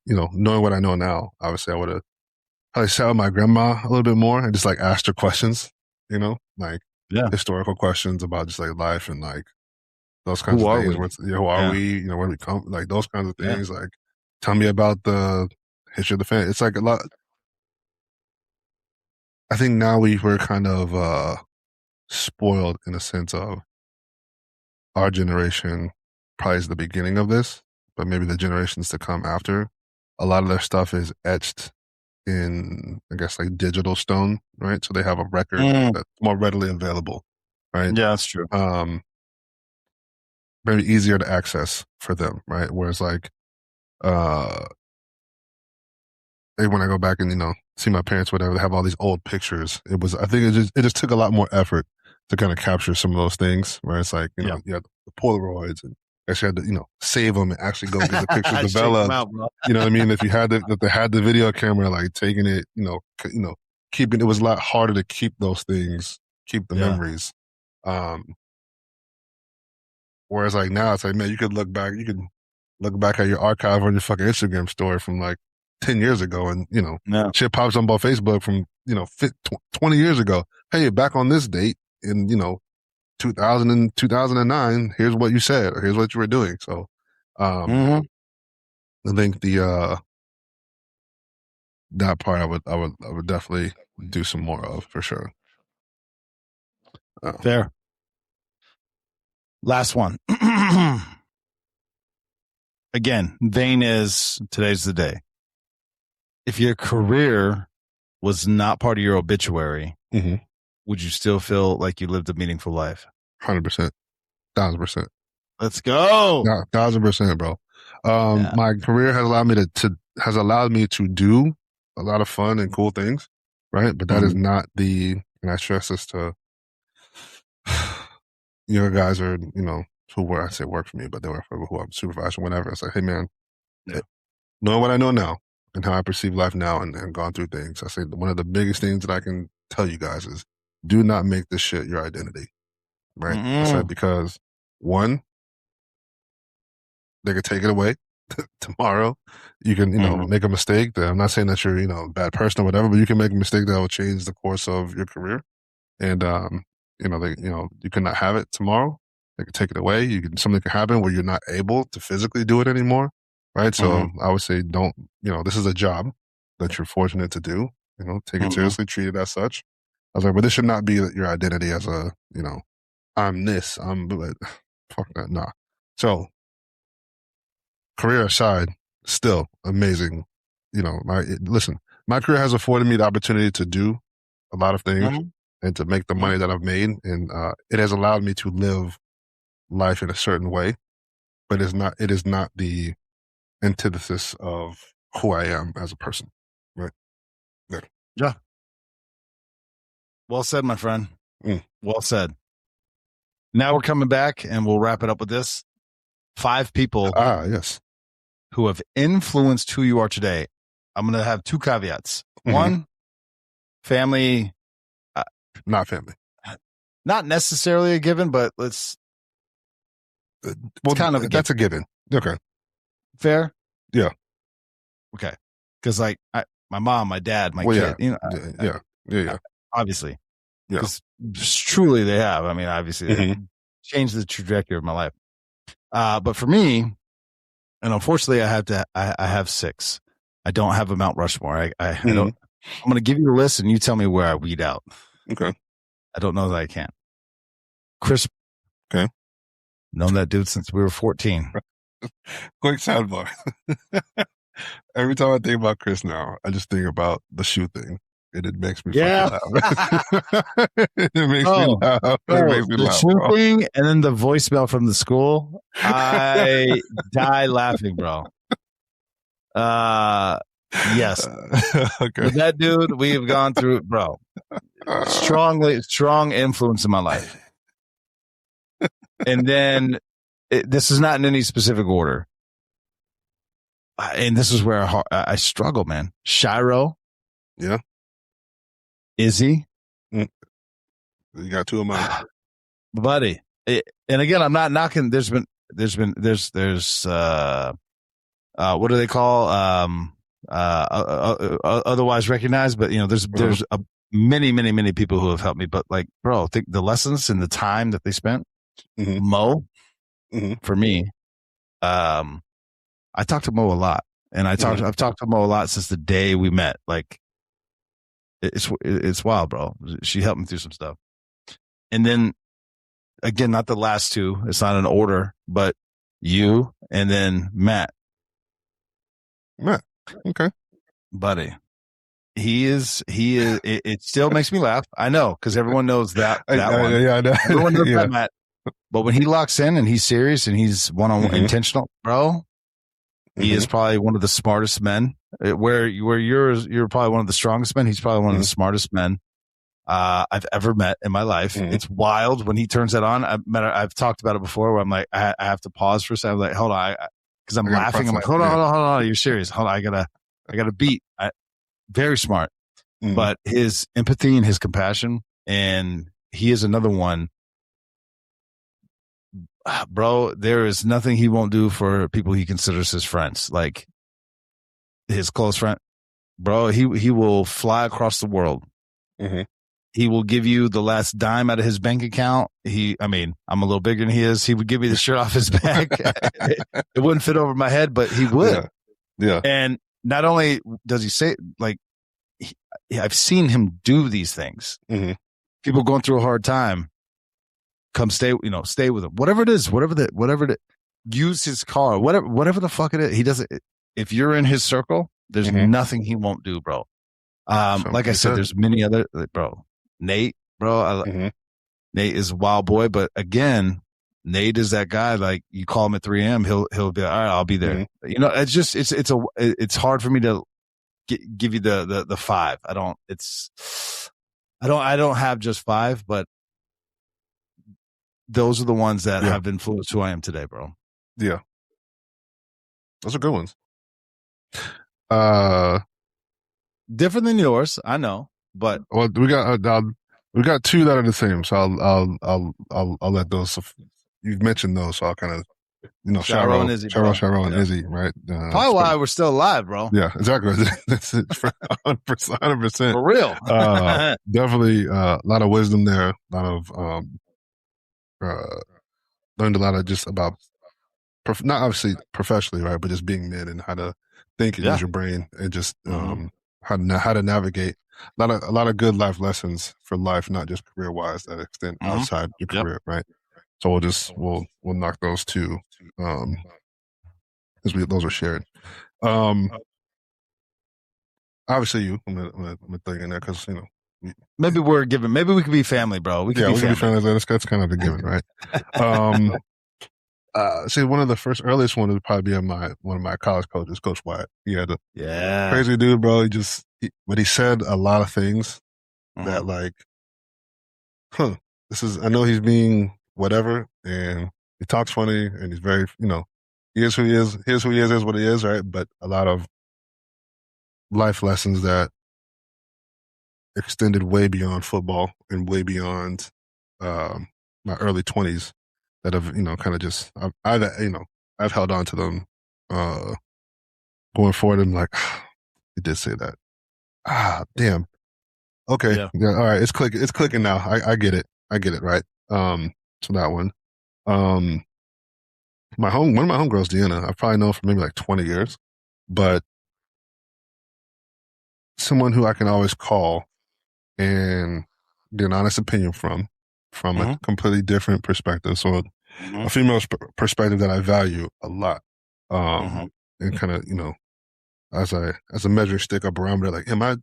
knowing what I know now, obviously I would have probably sat with my grandma a little bit more and just like asked her questions, like Yeah. historical questions about just like life and like those kinds Who of are things. we? Who are Yeah. we? Where do we come? Like those kinds of Yeah. things. Like tell me about the history of the family. It's like a lot. I think now we were kind of spoiled in a sense of our generation probably is the beginning of this, but maybe the generations to come after, a lot of their stuff is etched in, I guess, like digital stone, right? So they have a record Mm. that's more readily available, right? Yeah, that's true. Very easier to access for them, right? Whereas like, uh, when I go back and see my parents, whatever, they have all these old pictures. I think it just took a lot more effort to kind of capture some of those things. Where it's like Yeah. you had the Polaroids and actually had to save them and actually go get the pictures Shake them developed. out, bro. You know what I mean? If you had that they had the video camera, like taking it, keeping it was a lot harder to keep those things, keep the Yeah. memories. Whereas like now, it's like man, you could look back at your archive on your fucking Instagram story from like 10 years ago and, Yeah. shit pops up on Facebook from, 20 years ago. Hey, back on this date in, 2000 and 2009, here's what you said, or here's what you were doing. So, Mm-hmm. I think that part I would definitely do some more of for sure. Fair. Last one. Again, vein is today's the day. If your career was not part of your obituary, mm-hmm. would you still feel like you lived a meaningful life? 100%, 1,000%. Let's go. Yeah, 1,000%, bro. Yeah. My career has allowed me to do a lot of fun and cool things, right? But that is not and I stress this to your guys are, who were, I say work for me, but they work for who I'm supervising, whatever. It's like, hey man, knowing what I know now and how I perceive life now and gone through things, I say one of the biggest things that I can tell you guys is do not make this shit your identity, right? I said because one, they could take it away tomorrow. You can, make a mistake. I'm not saying that you're, a bad person or whatever, but you can make a mistake that will change the course of your career. And, you cannot have it tomorrow. They could take it away. Something could happen where you're not able to physically do it anymore. Right. So I would say don't, this is a job that you're fortunate to do, take it seriously, treat it as such. I was like, but this should not be your identity as a, I'm this, fuck that. Nah. So career aside, still amazing. Listen, my career has afforded me the opportunity to do a lot of things and to make the money that I've made. And it has allowed me to live life in a certain way, but it is not the antithesis of who I am as a person. Right. There. Yeah. Well said, my friend. Well said. Now we're coming back and we'll wrap it up with this. 5 people yes, who have influenced who you are today. I'm going to have 2 caveats. One, family. Not family. Not necessarily a given, but let's. Well, kind of that's a given. Okay. Fair? Yeah. Okay. Because like my mom, my dad, my kid, yeah. Obviously. Yeah. Because truly they have. I mean, obviously they changed the trajectory of my life. But for me, and unfortunately I have 6. I don't have a Mount Rushmore. I don't. I'm going to give you a list and you tell me where I weed out. Okay. I don't know that I can. Chris. Okay. Known that dude since we were 14. Quick sidebar. Every time I think about Chris now, I just think about the shoe thing. and it makes me Yeah. fucking laugh. It makes me laugh. It makes me The laugh. shoe thing and then the voicemail from the school. I die laughing, bro. Yes. Okay. With that dude, we have gone through, bro. Strong influence in my life. And then this is not in any specific order. And this is where I struggle, man. Shiro. Yeah. Izzy. You got two of mine. Buddy. And again, I'm not knocking. There's what do they call, otherwise recognized, but there's many people who have helped me, but like, bro, think the lessons and the time that they spent. Mo, for me, I talked to Mo a lot, and I've talked to Mo a lot since the day we met. Like, it's wild, bro. She helped me through some stuff, and then again, not the last two. It's not an order, but you and then Matt. Okay, buddy. He is. It still makes me laugh. I know, because everyone knows that one. Yeah, I know. Everyone knows that, Matt. But when he locks in and he's serious and he's one-on-one intentional, bro, he is probably one of the smartest men. Where you're probably one of the strongest men. He's probably one of the smartest men I've ever met in my life. It's wild when he turns that on. I've talked about it before. Where I'm like, I have to pause for a second. I'm like, hold on, because I'm laughing. I'm like, hold on. You're serious? Hold on, I gotta beat. Very smart, but his empathy and his compassion, and he is another one. Bro, there is nothing he won't do for people he considers his friends, like his close friend. Bro, he will fly across the world. He will give you the last dime out of his bank account. I'm a little bigger than he is. He would give me the shirt off his back. It wouldn't fit over my head, but he would. Yeah. And not only does he say, like, I've seen him do these things. People going through a hard time. Come stay with him. Whatever it is, use his car, whatever the fuck it is. He doesn't. If you're in his circle, there's nothing he won't do, bro. Like I said, there's many other, bro. Nate, bro. Nate is a wild boy, but again, Nate is that guy. Like, you call him at 3 a.m., he'll be all right. I'll be there. It's just it's hard for me to give you the five. I don't have just five, but those are the ones that have influenced who I am today, bro. Yeah. Those are good ones. Different than yours, I know, but we got two that are the same. So I'll let those. You've mentioned those, so I'll kind of Shiro and Izzy, and Izzy, right? Probably why we're still alive, bro. Yeah, exactly. That's it. 100%. For real. Definitely a lot of wisdom there. A lot of learned a lot of just about not obviously professionally, right, but just being men and how to think and use your brain and just how to navigate. A lot of good life lessons for life, not just career wise, that extend outside your career, right? So we'll knock those two because those are shared. Obviously, I'm gonna throw you in there because maybe we're given. Maybe we could be family, bro. We can be family. That's kind of a given, right? See, one of the earliest one would probably be one of my college coaches, Coach Wyatt. He had a crazy dude, bro. But he said a lot of things that like, I know he's being whatever, and he talks funny, and he's very, he is who he is. Here's who he is what he is, right? But a lot of life lessons that extended way beyond football and way beyond my early 20s that have, kind of just, I've held on to them going forward. I'm like, he did say that. Damn. Okay. Yeah. All right. It's clicking now. I get it. Right. So that one. One of my homegirls, Deanna, I've probably known for maybe like 20 years, but someone who I can always call and get an honest opinion from a completely different perspective. So a female perspective that I value a lot. And kind of, as a measuring stick, a barometer, like, am I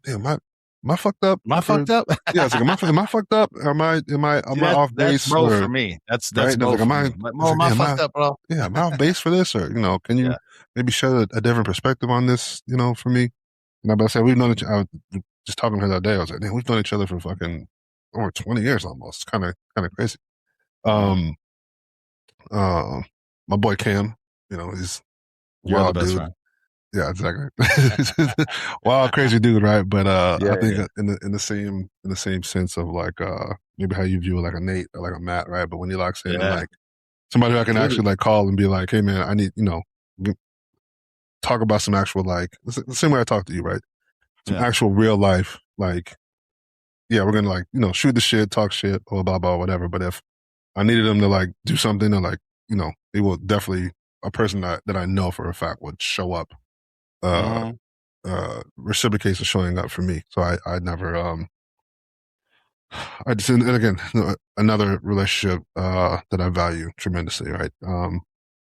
Am I fucked up? Am I fucked up? Yeah, it's like, am I fucked up? Am I off base? That's bro for me. That's right? bro Like, for me. Am I fucked up, bro? Yeah, am I off base for this? Or, can you maybe share a different perspective on this, for me? And I said, we've known each other. I was just talking to her the other day. I was like, man, we've known each other for fucking over 20 years almost. Kind of crazy. My boy Cam, he's wild dude. Friend. Yeah, exactly. Wild, crazy dude, right? But I think in the same sense of like maybe how you view like a Nate or like a Matt, right? But when you're like saying like somebody who I can actually like call and be like, hey man, I need talk about some actual like the same way I talk to you, right? Some actual real life like we're gonna like shoot the shit, talk shit, or blah blah whatever. But if I needed them to like do something or like they will definitely a person that I know for a fact would show up. Reciprocates of showing up for me. So I never I just and again another relationship that I value tremendously, right? And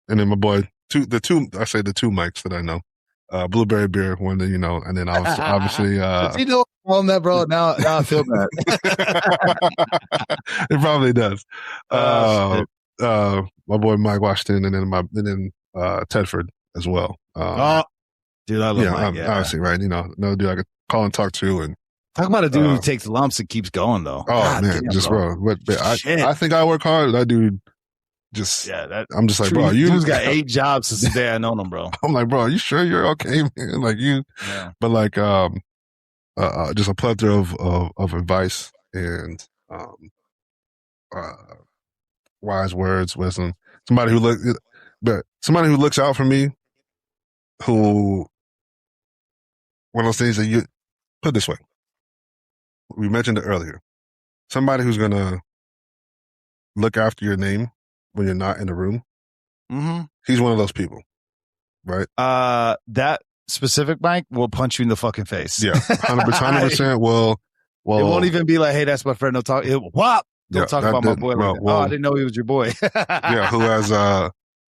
then my boy the two mics that I know. Blueberry beer, one that and then obviously does he know on that, bro? Now I feel bad. It probably does. My boy Mike Washington and then Tedford as well. Dude, I love Mike. Obviously, right? Another dude I could call and talk to, and talk about a dude who takes lumps and keeps going though. Oh God, man, damn, just bro. But I think I work hard. That dude just I'm just like, bro, you've got 8 jobs since the day I known him, bro. I'm like, bro, are you sure you're okay, man? Like but like just a plethora of advice and wise words, wisdom. Somebody who looks out for me, who one of those things that you put it this way. We mentioned it earlier. Somebody who's gonna look after your name when you're not in the room. Mm-hmm. He's one of those people, right? That specific Mike will punch you in the fucking face. Yeah, 100%. Well, it won't even be like, hey, that's my friend. No talk. Don't talk about my boy. Well, I didn't know he was your boy. Who has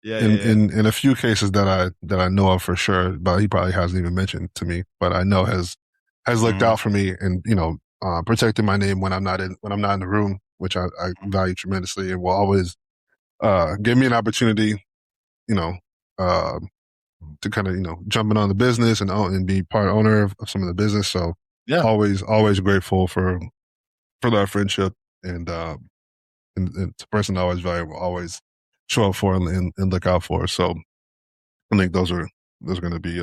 in a few cases that I know of for sure, but he probably hasn't even mentioned to me, but I know has looked out for me and protected my name when I'm not in the room, which I value tremendously, and will always give me an opportunity, to kind of jump in on the business and be part owner of some of the business. So always grateful for that friendship and it's a person I always value, will always show up for and look out for. So I think those are going to be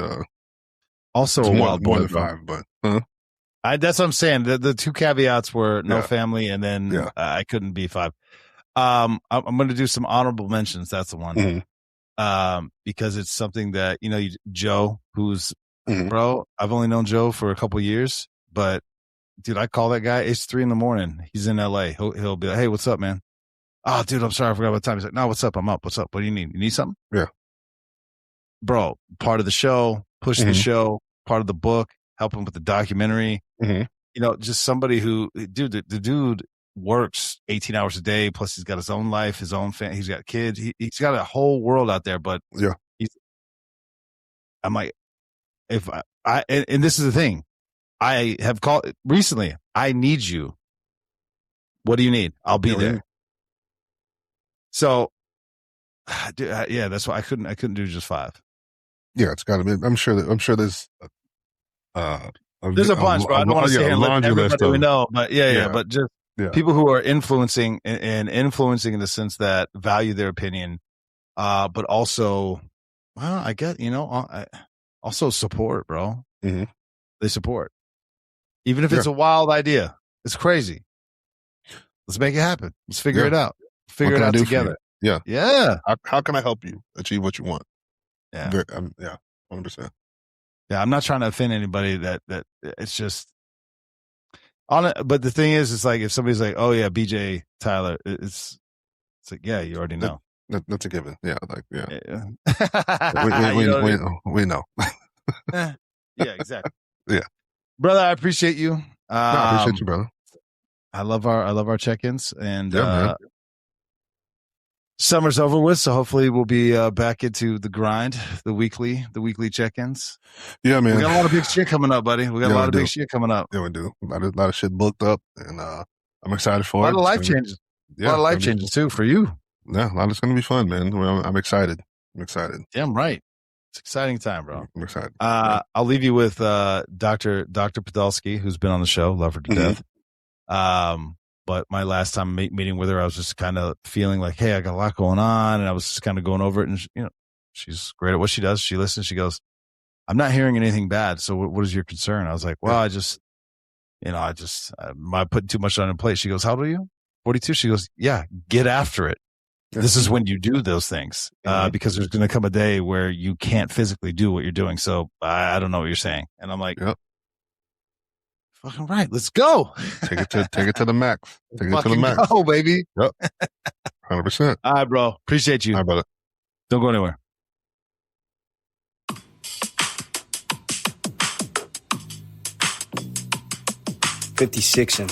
also more than 5, but that's what I'm saying. The 2 caveats were no family, and then I couldn't be 5. I'm going to do some honorable mentions. That's the one. Mm-hmm. Because it's something that Joe, who's bro. I've only known Joe for a couple years, but dude, I call that guy. It's 3 a.m. He's in LA. He'll be like, hey, what's up, man? Oh, dude, I'm sorry. I forgot what time. He's like, no, what's up? I'm up. What's up? What do you need? You need something? Yeah. Bro, part of the show, push the show, part of the book, help him with the documentary. Just somebody who, dude, the dude works 18 hours a day. Plus he's got his own life, his own family. He's got kids. He's got a whole world out there, but I'm like, if and this is the thing, I have called recently. I need you. What do you need? I'll be there. So, that's why I couldn't do just 5. Yeah, it's got to be. I'm sure there's. There's a bunch, bro. I don't want to say and let everybody we know, but but just people who are influencing and influencing in the sense that value their opinion, but also, well, I get also support, bro. Mm-hmm. They support, even if it's a wild idea. It's crazy. Let's make it happen. Let's figure it out. Figure it out together. Yeah. How can I help you achieve what you want? Yeah. 100%. Yeah, I'm not trying to offend anybody. That it's just on it. But the thing is, it's like if somebody's like, "Oh yeah, BJ Tyler," it's like, yeah, you already know. That's a given. Yeah, we know. Yeah, exactly. Yeah, brother, I appreciate you. I appreciate you, brother. I love our check-ins, and Summer's over with, so hopefully we'll be back into the grind, the weekly check-ins. Yeah, man. We got a lot of big shit coming up, buddy. We got a lot of big shit coming up. Yeah, we do. A lot of shit booked up, and I'm excited for it. A lot of life changes. Yeah, a lot of life changes too for you. Yeah, a lot is going to be fun, man. I'm excited. Damn right. It's an exciting time, bro. I'm excited. I'll leave you with Dr. Podolsky, who's been on the show, love her to death. But my last time meeting with her, I was just kind of feeling like, hey, I got a lot going on, and I was just kind of going over it. And she's great at what she does. She listens. She goes, "I'm not hearing anything bad. So what is your concern?" I was like, "Well, am I putting too much on her plate?" She goes, "How old are you?" 42. She goes, "Yeah, get after it. This is when you do those things, because there's going to come a day where you can't physically do what you're doing. So I don't know what you're saying." And I'm like, yep. Fucking right. Let's go. Take it to the max. Take it to the max. Go, baby. Yep. 100%. All right, bro. Appreciate you. All right, brother. Don't go anywhere. Fifty Sixin.